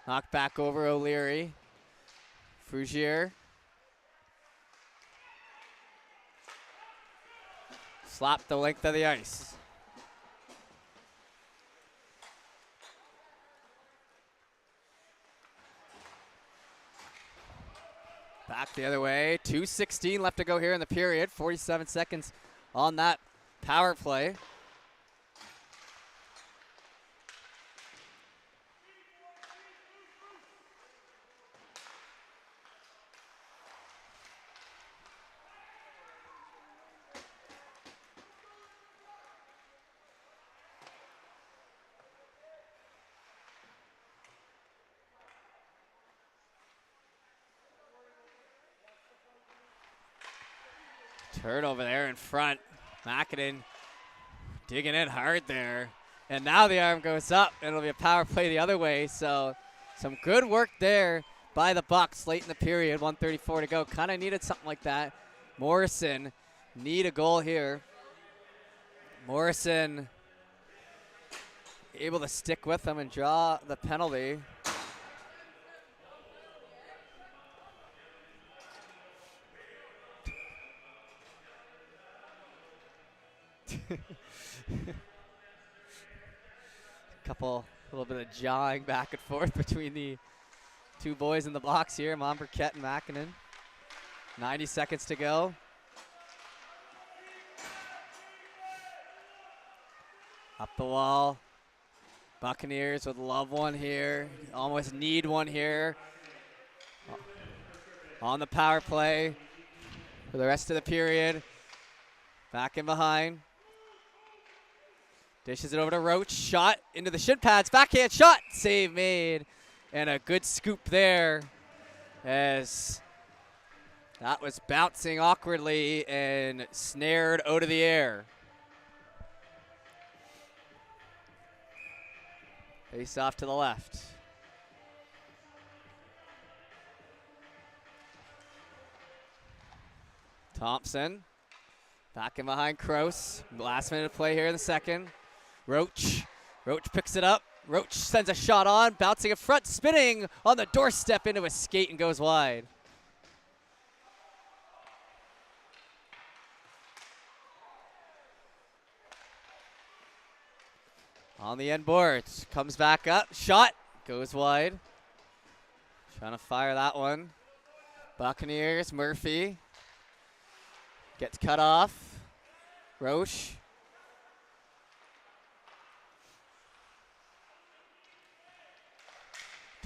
Knocked back over O'Leary. Frugier. Slapped the length of the ice. Back the other way. 2:16 left to go here in the period. 47 seconds on that power play. Turnover there in front. Mackinnon digging in hard there. And now the arm goes up. It'll be a power play the other way. So some good work there by the Bucks late in the period. 1:34 to go. Kind of needed something like that. Morrison need a goal here. Morrison able to stick with them and draw the penalty. A little bit of jawing back and forth between the two boys in the box here, Monberquette and Mackinnon. 90 seconds to go. Up the wall. Buccaneers would love one here. Almost need one here. On the power play for the rest of the period. Back in behind. Dishes it over to Roach. Shot into the shin pads. Backhand shot. Save made. And a good scoop there as that was bouncing awkwardly and snared out of the air. Face off to the left. Thompson. Back in behind Kroos. Last minute of play here in the second. Roach. Roach picks it up. Roach sends a shot on, bouncing in front, spinning on the doorstep into a skate and goes wide. On the end boards, comes back up, shot, goes wide. Trying to fire that one. Buccaneers, Murphy. Gets cut off. Roche.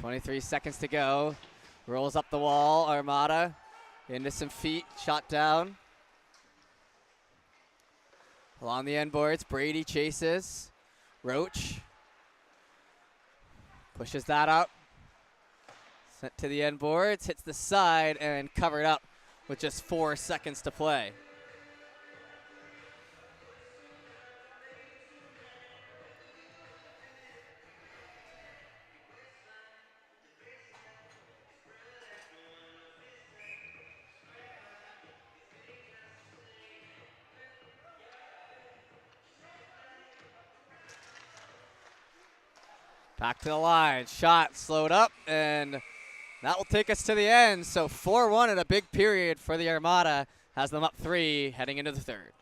.23 seconds to go. Rolls up the wall, Armada. Into some feet, shot down. Along the end boards, Brady chases. Roach pushes that up. Sent to the end boards, hits the side, and covered up with just 4 seconds to play. Back to the line, shot slowed up, and that will take us to the end. So 4-1 in a big period for the Armada, has them up 3 heading into the third.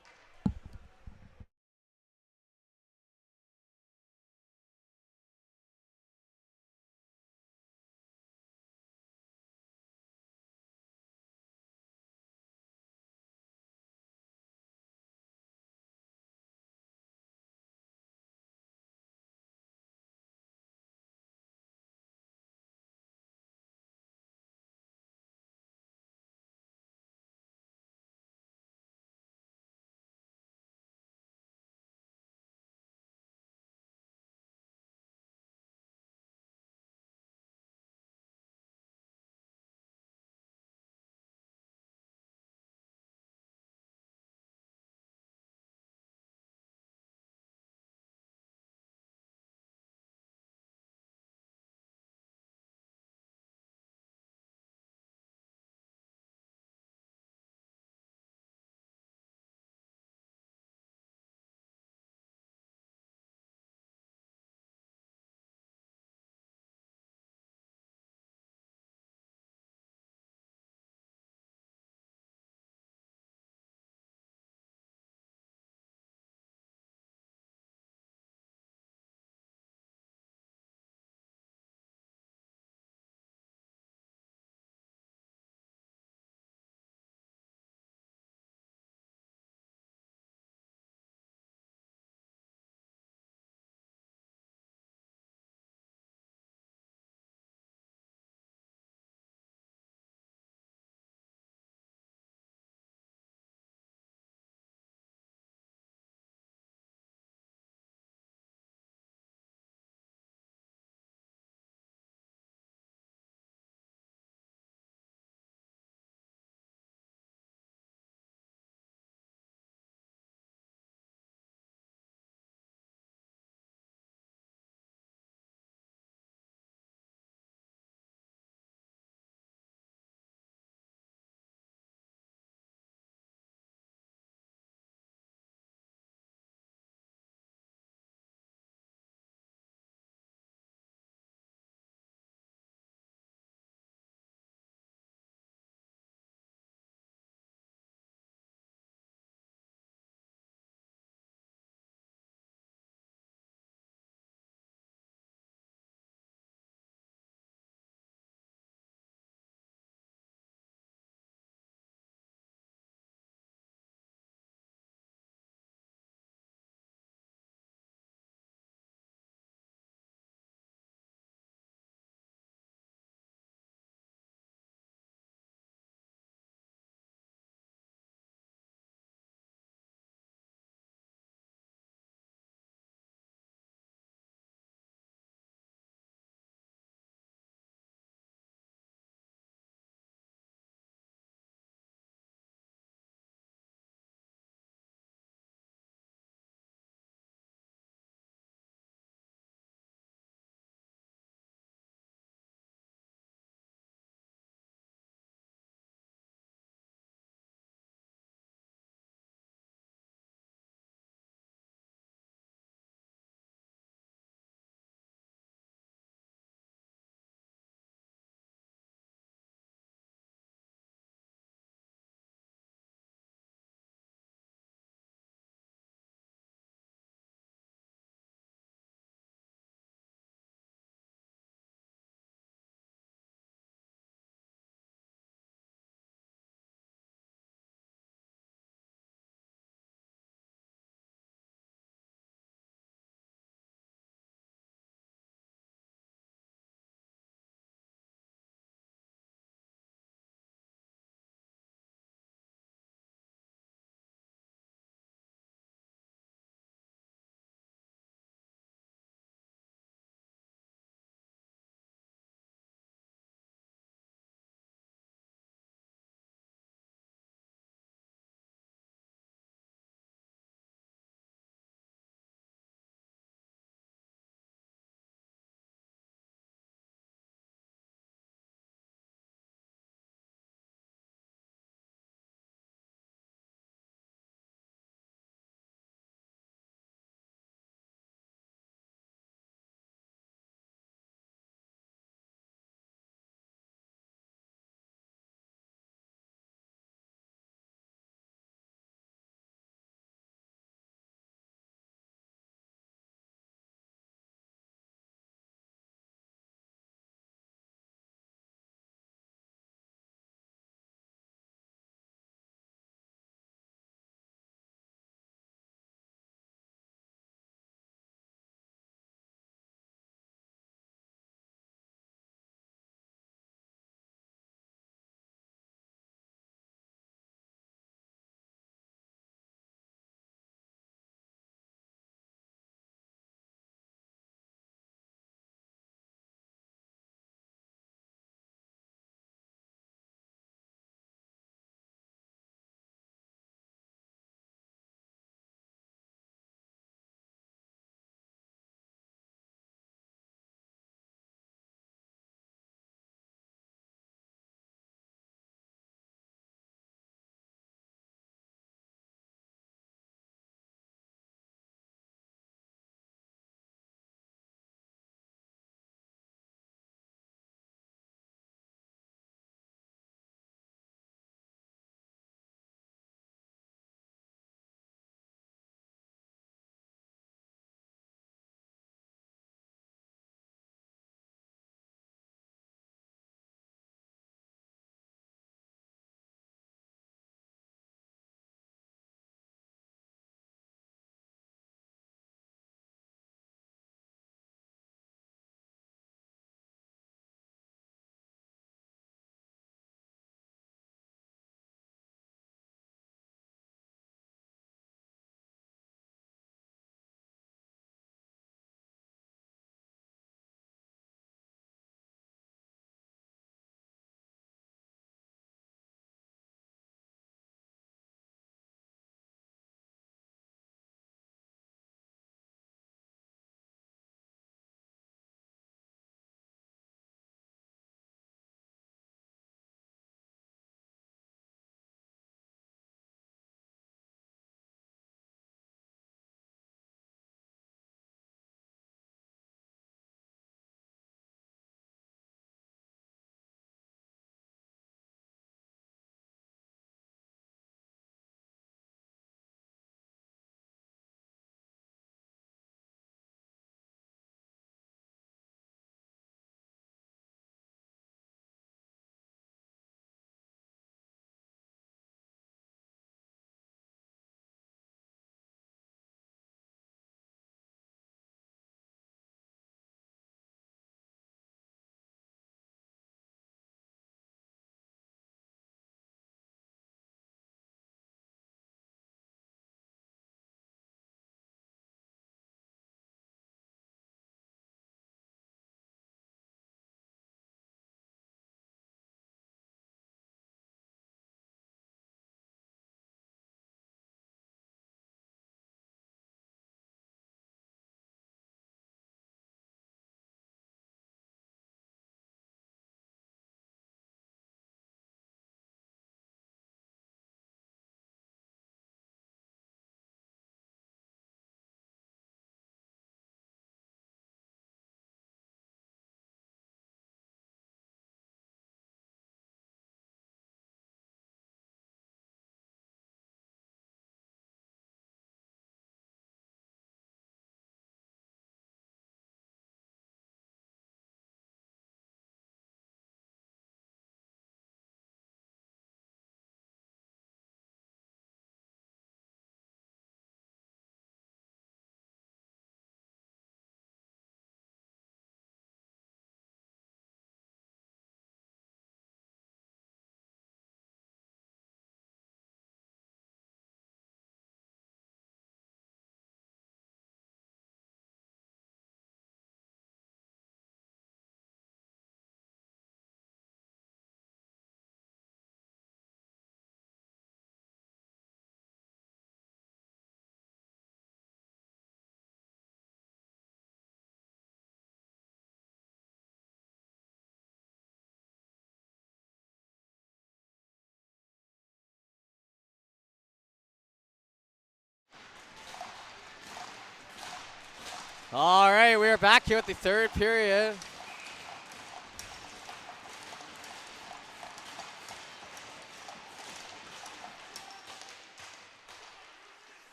All right, we are back here at the third period.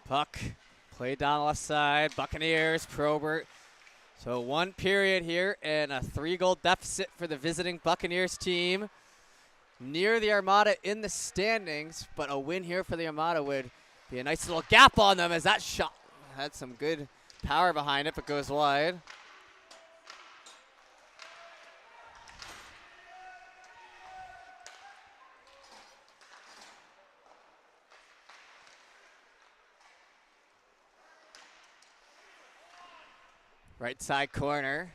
Puck played down the left side. Buccaneers, Probert. So 1 period here and a 3-goal deficit for the visiting Buccaneers team. Near the Armada in the standings, but a win here for the Armada would be a nice little gap on them as that shot had some good power behind it, but goes wide. Right side corner.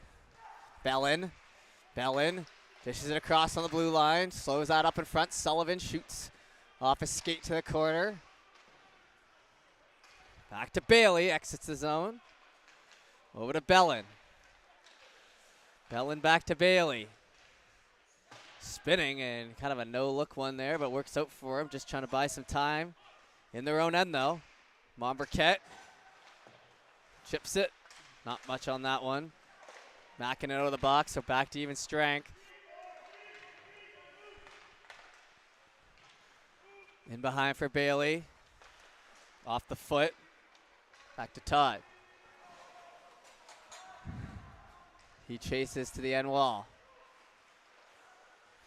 Bellin dishes it across on the blue line. Slows that up in front. Sullivan shoots off a skate to the corner. Back to Bailey. Exits the zone. Over to Bellin. Bellin back to Bailey. Spinning and kind of a no-look one there, but works out for him. Just trying to buy some time. In their own end, though. Monberquette chips it. Not much on that one. Macking it out of the box, so back to even strength. In behind for Bailey. Off the foot. Back to Todd. He chases to the end wall.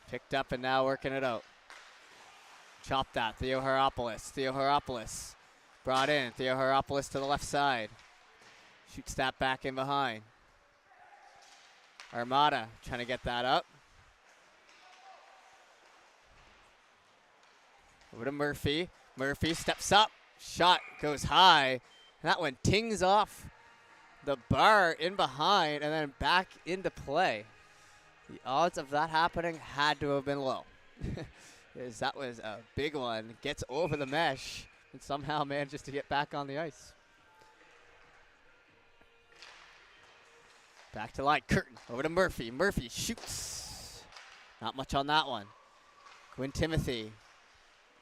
Picked up and now working it out. Chop that. Theo Heropoulos brought in. Theo Heropoulos to the left side. Shoots that back in behind. Armada trying to get that up. Over to Murphy. Murphy steps up. Shot goes high. And that one tings off the bar in behind and then back into play. The odds of that happening had to have been low. Because that was a big one. Gets over the mesh and somehow manages to get back on the ice. Back to line, Curtin, over to Murphy. Murphy shoots. Not much on that one. Quinn Timothy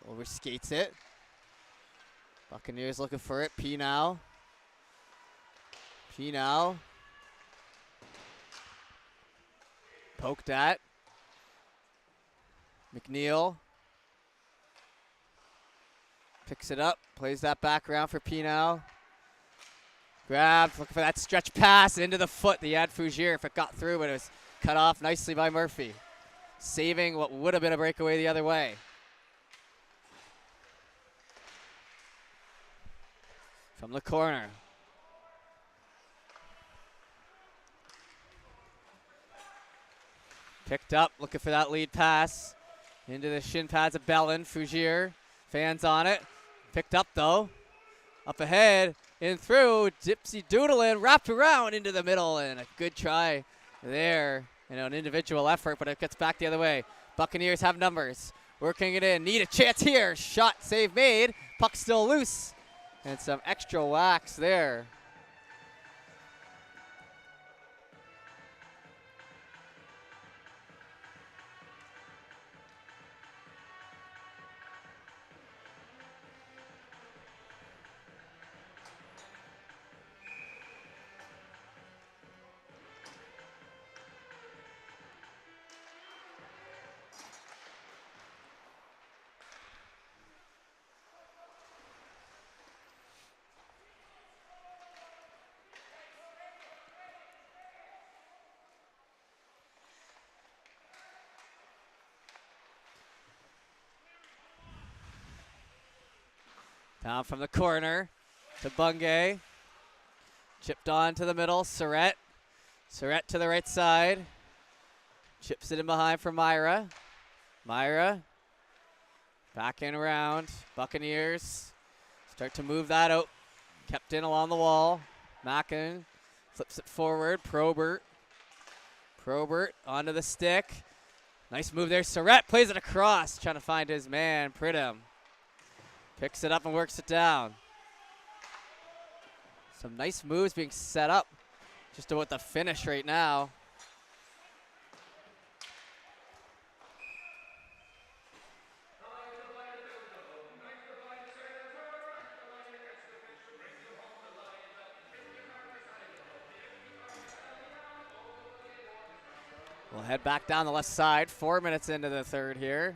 over skates it. Buccaneers looking for it. Pinow. Poked at. McNeil. Picks it up, plays that back around for Pinow. Grabbed, looking for that stretch pass into the foot. The Ad Fougere if it got through, but it was cut off nicely by Murphy. Saving what would have been a breakaway the other way. From the corner. Picked up, looking for that lead pass. Into the shin pads of Bellin. Fougere, fans on it. Picked up though. Up ahead. In through, Gypsy doodling, wrapped around into the middle, and a good try there. An individual effort, but it gets back the other way. Buccaneers have numbers, working it in, need a chance here. Shot, save made, puck still loose, and some extra wax there. Down from the corner to Bungay. Chipped on to the middle, Surrett. Surrett to the right side. Chips it in behind for Myra. Myra. Back in around. Buccaneers start to move that out. Kept in along the wall. Mackin flips it forward. Probert onto the stick. Nice move there. Surrett plays it across. Trying to find his man, Pridham. Picks it up and works it down. Some nice moves being set up just about the finish right now. head back down the left side. 4 minutes into the third here.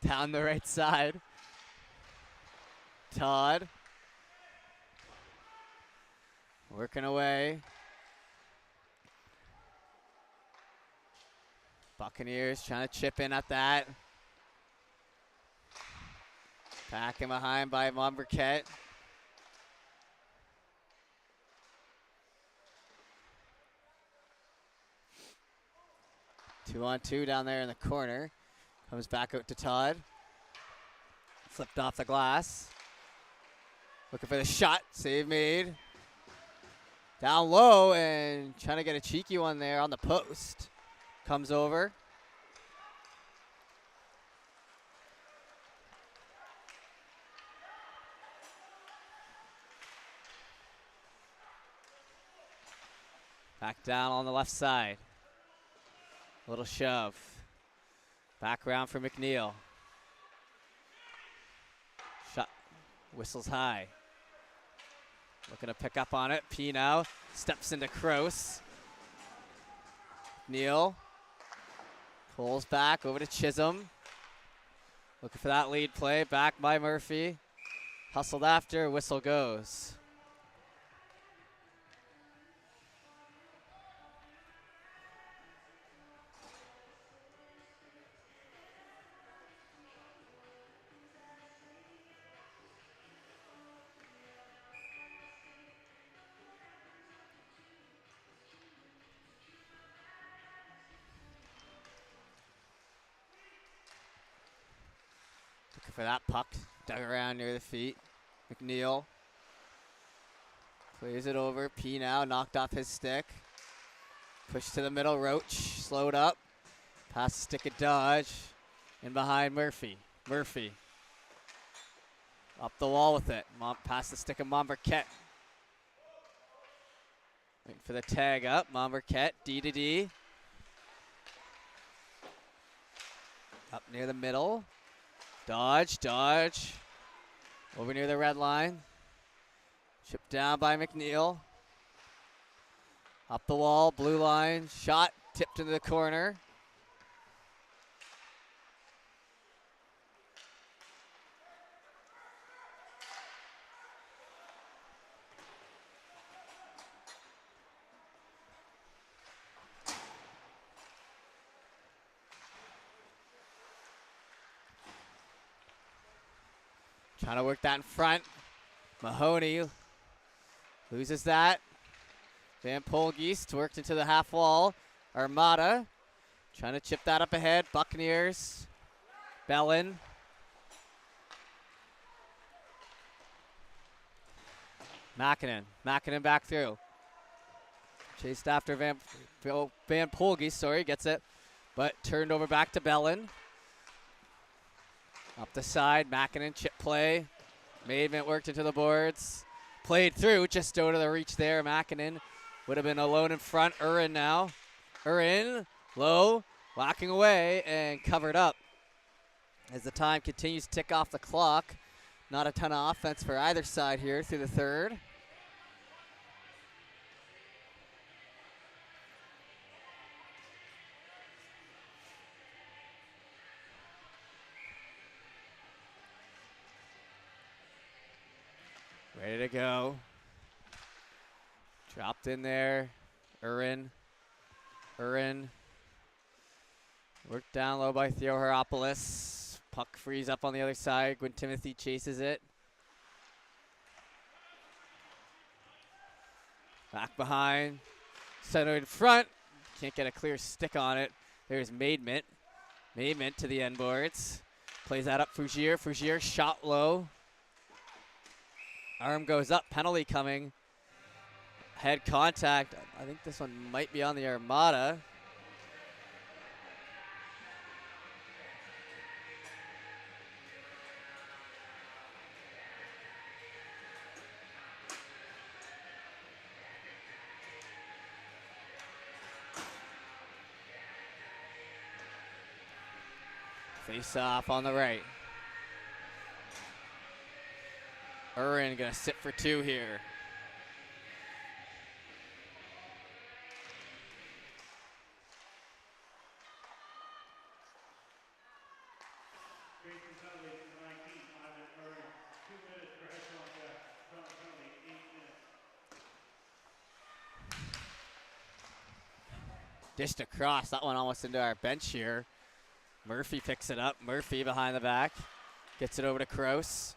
Down the right side. Todd. Working away. Buccaneers trying to chip in at that. Backing behind by Marquette. Two on two down there in the corner. Comes back out to Todd. Flipped off the glass. Looking for the shot. Save made. Down low and trying to get a cheeky one there on the post. Comes over. Back down on the left side. Little shove. Back around for McNeil. Shot. Whistles high. Looking to pick up on it. P now steps into Kroos. McNeil pulls back over to Chisholm. Looking for that lead play. Back by Murphy. Hustled after. Whistle goes. For that puck, dug around near the feet. McNeil plays it over. P now knocked off his stick. Push to the middle. Roach slowed up. Pass the stick of Dodge. In behind Murphy. Murphy up the wall with it. Pass the stick of Marquette. Waiting for the tag up. Marquette, D to D. Up near the middle. Dodge. Over near the red line. Chipped down by McNeil. Up the wall, blue line. Shot, tipped into the corner. Trying to work that in front. Mahoney loses that. Van Polgeest worked into the half wall. Armada trying to chip that up ahead. Buccaneers. Bellin. Mackinnon back through. Chased after Van Polgeest, gets it. But turned over back to Bellin. Up the side, Mackinnon, chip play. Maidment worked into the boards. Played through, just out of the reach there. Mackinnon would have been alone in front. Urin now. Urin, low, whacking away, and covered up. As the time continues to tick off the clock. Not a ton of offense for either side here through the third. Ready to go. Dropped in there. Urin. Worked down low by Theo Heropoulos. Puck frees up on the other side. Gwyn Timothy chases it. Back behind. Center in front. Can't get a clear stick on it. There's Maidment. Maidment to the end boards. Plays that up Fougier. Fougier shot low. Arm goes up, penalty coming. Head contact. I think this one might be on the Armada. Face off on the right. Urin gonna sit for two here. Dished across, that one almost into our bench here. Murphy picks it up. Murphy behind the back. Gets it over to Kroos.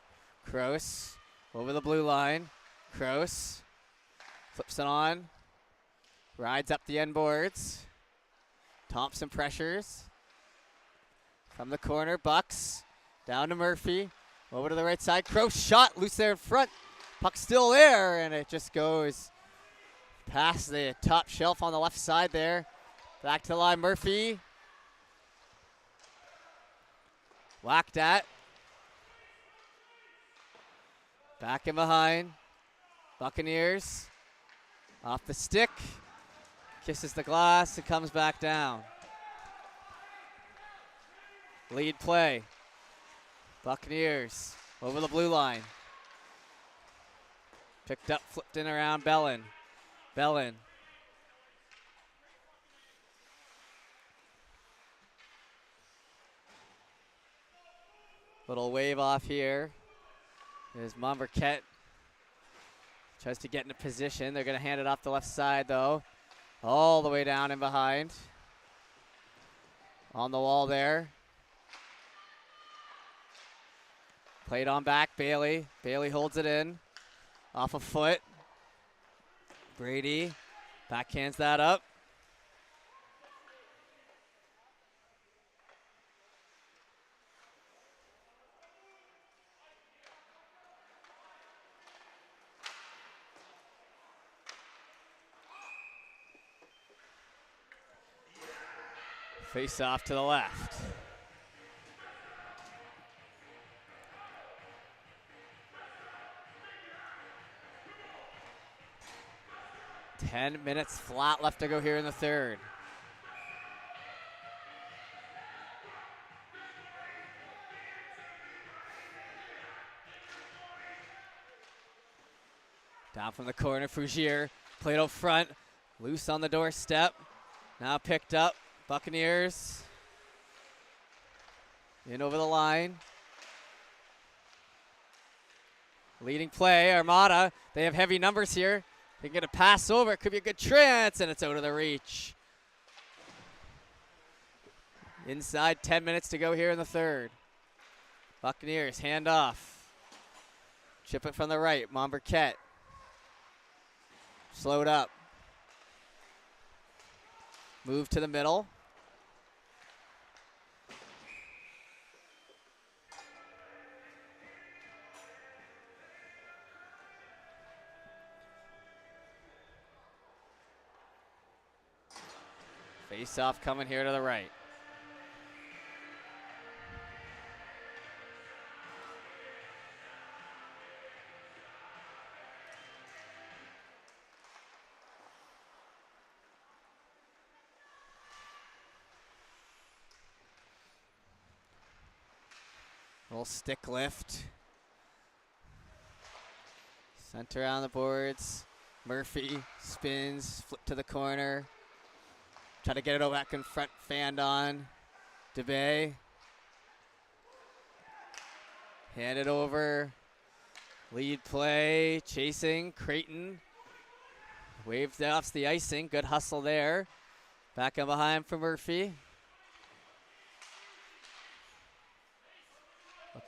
Kroos over the blue line. Kroos flips it on. Rides up the end boards. Thompson pressures. From the corner, Bucks. Down to Murphy. Over to the right side. Kroos shot, loose there in front. Puck still there, and it just goes past the top shelf on the left side there. Back to the line, Murphy. Whacked at. Back in behind. Buccaneers. Off the stick. Kisses the glass and comes back down. Lead play. Buccaneers over the blue line. Picked up, flipped in around Bellin. Bellin. Little wave off here. There's Martello. Tries to get into position. They're going to hand it off the left side, though. All the way down and behind. On the wall there. Played on back, Bailey. Bailey holds it in. Off a foot. Brady backhands that up. Face off to the left. Ten minutes flat left to go here in the third. Down from the corner, Fougier played out front, loose on the doorstep. Now picked up. Buccaneers in over the line. Leading play, Armada. They have heavy numbers here. They can get a pass over. It could be a good chance, and it's out of the reach. Inside 10 minutes to go here in the third. Buccaneers, hand off. Chip it from the right, Martello. Slowed up. Move to the middle. Face off coming here to the right. Little stick lift. Center on the boards. Murphy spins, flip to the corner. Try to get it over back in front, fanned on. DeBay. Hand it over. Lead play, chasing, Creighton. Waved off the icing, good hustle there. Back in behind for Murphy.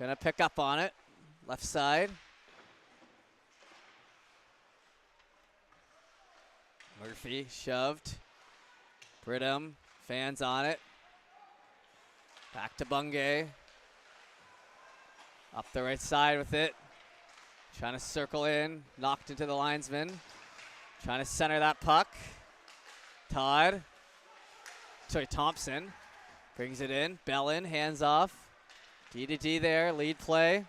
Gonna pick up on it, left side. Murphy shoved. Bridham, fans on it. Back to Bungay. Up the right side with it. Trying to circle in, knocked into the linesman. Trying to center that puck. Thompson brings it in. Bellin, hands off. D to D there, lead play.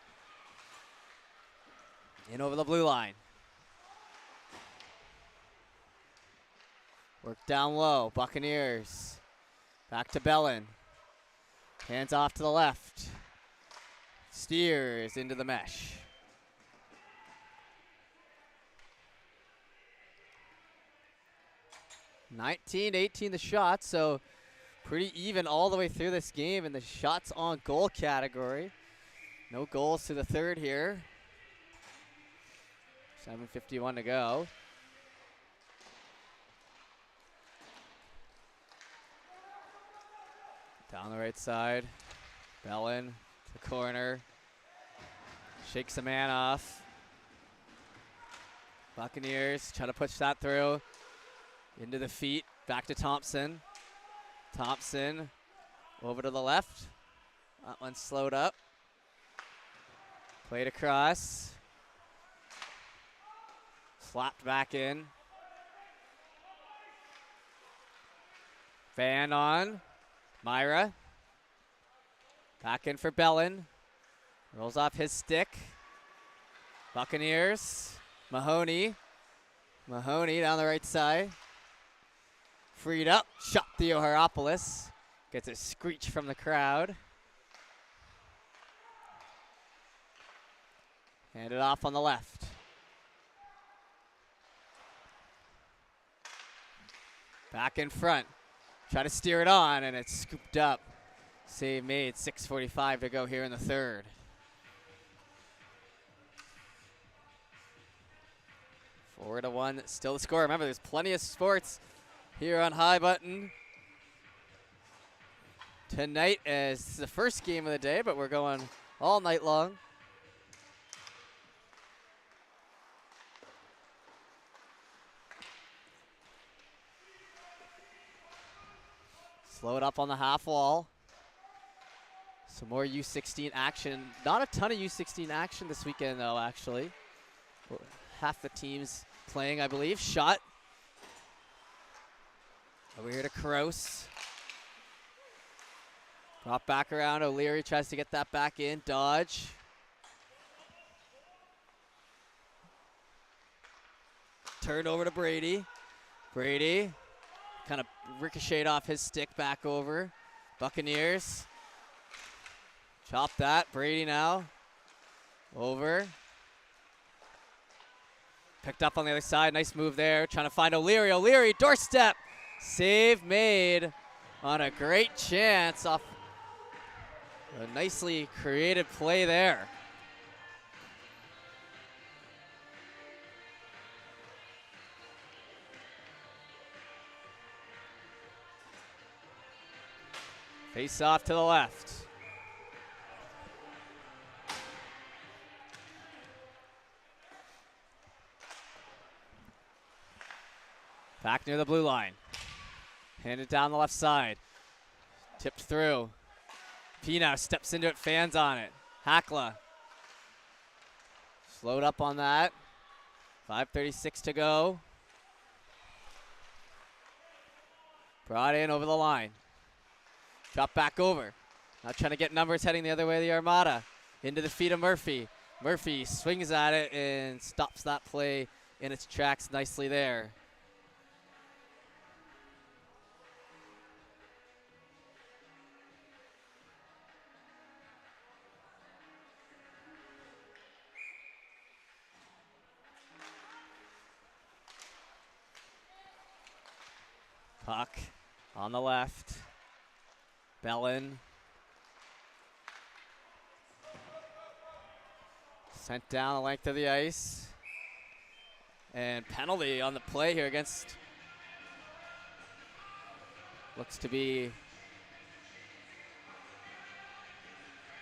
In over the blue line. Work down low, Buccaneers. Back to Bellin. Hands off to the left. Steers into the mesh. 19-18 the shot, so pretty even all the way through this game in the shots on goal category. No goals to the third here. 7:51 to go. Down the right side. Bellin to the corner. Shakes a man off. Buccaneers trying to push that through. Into the feet. Back to Thompson. Thompson over to the left. That one slowed up. Played across. Slapped back in. Fan on. Myra. Back in for Bellin. Rolls off his stick. Buccaneers. Mahoney. Mahoney down the right side. Freed up. Shot Theo Haropoulos. Gets a screech from the crowd. Handed off on the left. Back in front. Try to steer it on, and it's scooped up. Save made. 6:45 to go here in the third. Four to one. Still the score. Remember, there's plenty of sports here on High Button tonight, as it's the first game of the day, but we're going all night long. Slow it up on the half wall. Some more U16 action. Not a ton of U16 action this weekend, though, actually. Half the teams playing, I believe. Shot. Over here to Kroos. Drop back around. O'Leary tries to get that back in. Dodge. Turned over to Brady. Brady. Kind of ricocheted off his stick back over. Buccaneers. Chop that. Brady now. Over. Picked up on the other side. Nice move there. Trying to find O'Leary. O'Leary, doorstep. Save made on a great chance off a nicely created play there. Face off to the left. Back near the blue line. Handed down the left side. Tipped through. Pino steps into it, fans on it. Hakla. Slowed up on that. 5:36 to go. Brought in over the line. Drop back over. Now trying to get numbers heading the other way, the Armada. Into the feet of Murphy. Murphy swings at it and stops that play in its tracks nicely there. Puck on the left. Bellin. Sent down the length of the ice. And penalty on the play here against, looks to be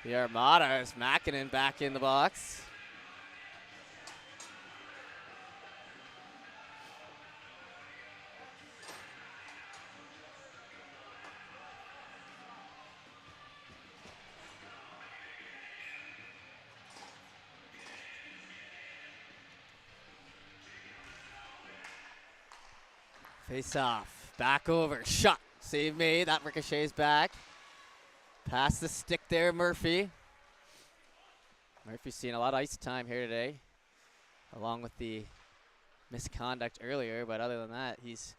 the Armada, as Makinen back in the box. Face off, back over, shot, save made, that ricochets back. Past the stick there, Murphy. Murphy's seen a lot of ice time here today, along with the misconduct earlier, but other than that, he's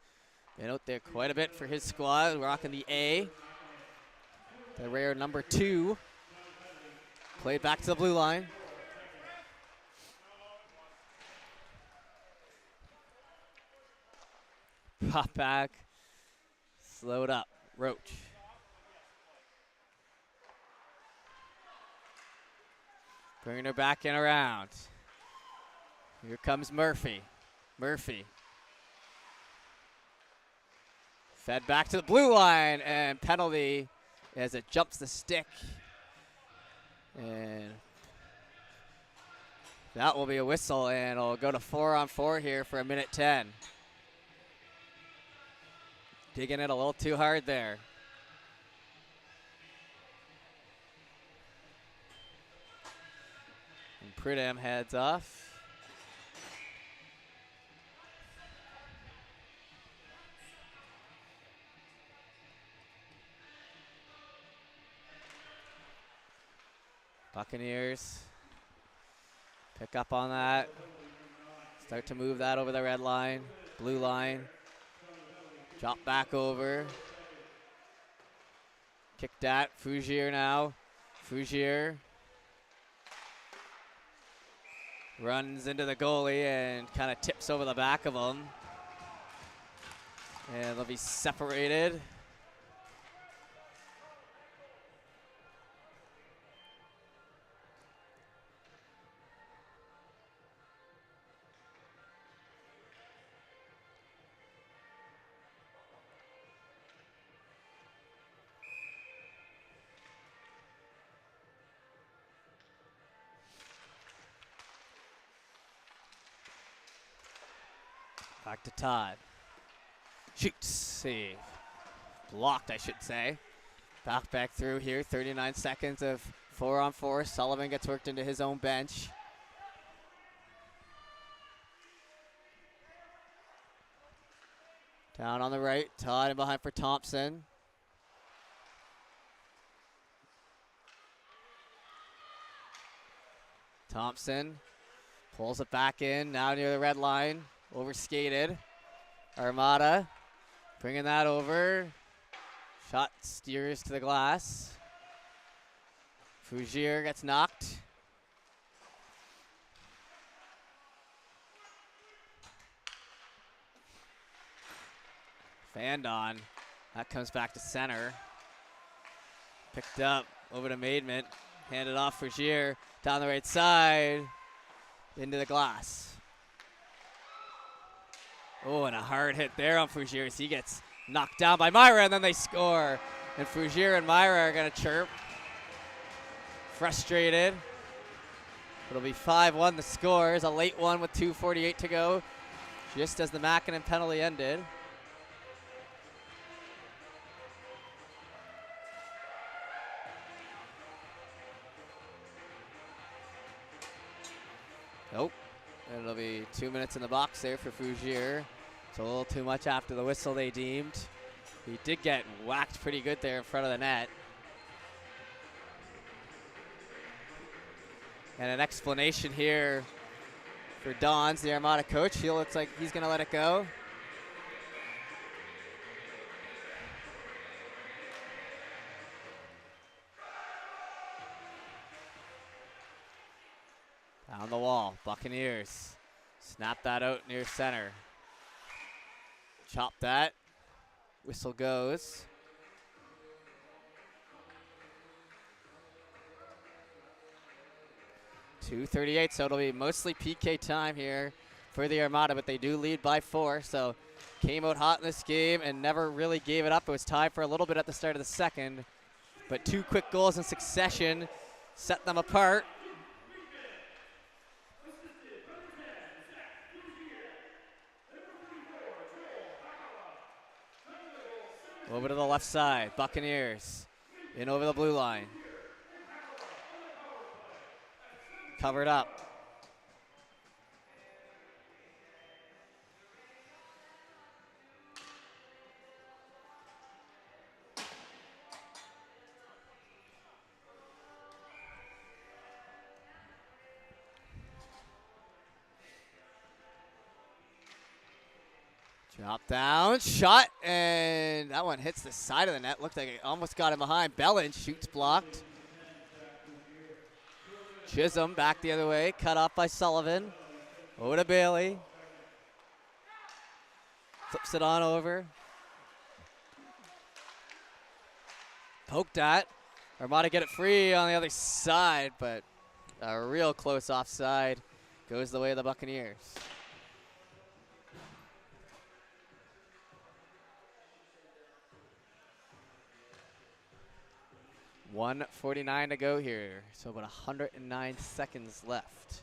been out there quite a bit for his squad, rocking the A. The rare number 2. Played back to the blue line. Pop back. Slowed up. Roach. Bringing her back and around. Here comes Murphy. Murphy. Fed back to the blue line, and penalty as it jumps the stick. And that will be a whistle, and it'll go to 4-on-4 here for 1:10. Digging it a little too hard there. And Pridham heads off. Buccaneers pick up on that. Start to move that over the red line, blue line. Drop back over. Kick that. Fougier now. Fougier runs into the goalie and kind of tips over the back of him. And they'll be separated. Back to Todd. Shoots. Save. Blocked, I should say. Back through here. 39 seconds of 4-on-4. Sullivan gets worked into his own bench. Down on the right. Todd in behind for Thompson. Thompson pulls it back in. Now near the red line. Overskated. Armada bringing that over. Shot steers to the glass. Fougier gets knocked. Fanned on. That comes back to center. Picked up over to Maidment. Handed off Fougier down the right side. Into the glass. Oh, and a hard hit there on Fougier as he gets knocked down by Myra, and then they score. And Fougier and Myra are going to chirp. Frustrated. It'll be 5-1 the score. It's a late one with 2:48 to go, just as the Mackinnon penalty ended. Nope. And it'll be 2 minutes in the box there for Fougier. It's a little too much after the whistle they deemed. He did get whacked pretty good there in front of the net. And an explanation here for Dons, the Armada coach. He looks like he's going to let it go. Down the wall, Buccaneers. Snap that out near center. Chop that. Whistle goes. .238, so it'll be mostly PK time here for the Armada, but they do lead by 4, so came out hot in this game and never really gave it up. It was tied for a little bit at the start of the second, but 2 quick goals in succession set them apart. Over to the left side, Buccaneers in over the blue line. Covered up. Drop down, shot, and that one hits the side of the net. Looked like it almost got him behind. Bellin shoots blocked. Chisholm back the other way, cut off by Sullivan. Over to Bailey. Flips it on over. Poked at. Armada get it free on the other side, but a real close offside goes the way of the Buccaneers. .149 to go here, so about 109 seconds left.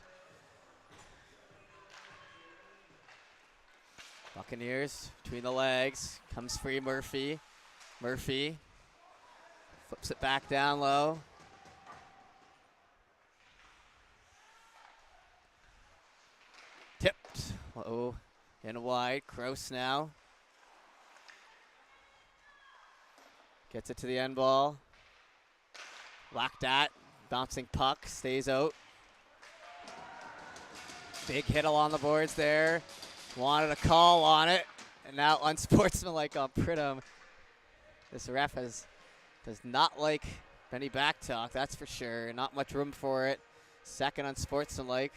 Buccaneers between the legs, comes free Murphy. Murphy flips it back down low. Tipped, low and wide, Kroos now. Gets it to the end ball. Whacked at, bouncing puck, stays out. Big hit along the boards there. Wanted a call on it, and now unsportsmanlike on Pridham. This ref does not like any back talk, that's for sure. Not much room for it. Second unsportsmanlike.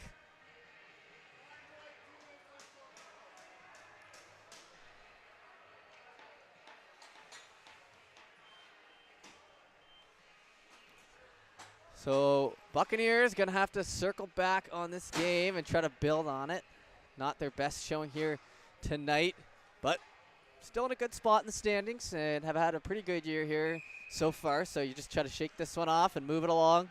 So Buccaneers gonna have to circle back on this game and try to build on it. Not their best showing here tonight, but still in a good spot in the standings and have had a pretty good year here so far. So you just try to shake this one off and move it along.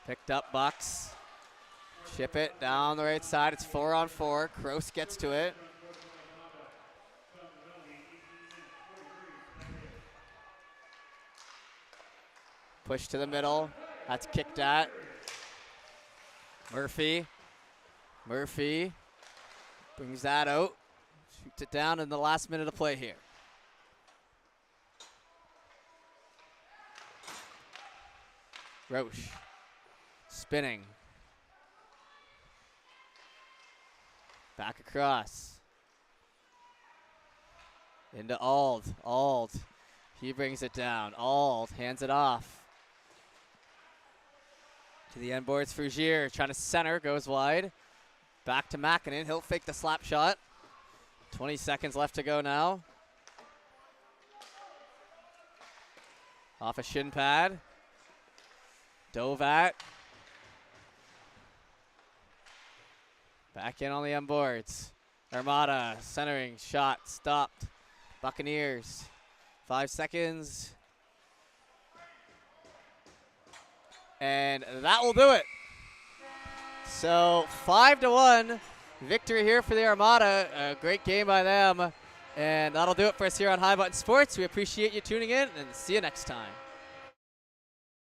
Picked up Bucks. Chip it down the right side. It's 4-on-4. Kroos gets to it. Push to the middle. That's kicked at. Murphy. Murphy brings that out. Shoots it down in the last minute of play here. Roche. Spinning. Back across. Into Ald. Ald. He brings it down. Ald hands it off. To the end boards, Frugier trying to center, goes wide. Back to Makinen, he'll fake the slap shot. 20 seconds left to go now. Off a shin pad. Dovat. Back in on the end boards. Armada, centering, shot, stopped. Buccaneers, 5 seconds. And that will do it. So 5-1 victory here for the Armada. A great game by them. And that'll do it for us here on High Button Sports. We appreciate you tuning in and see you next time.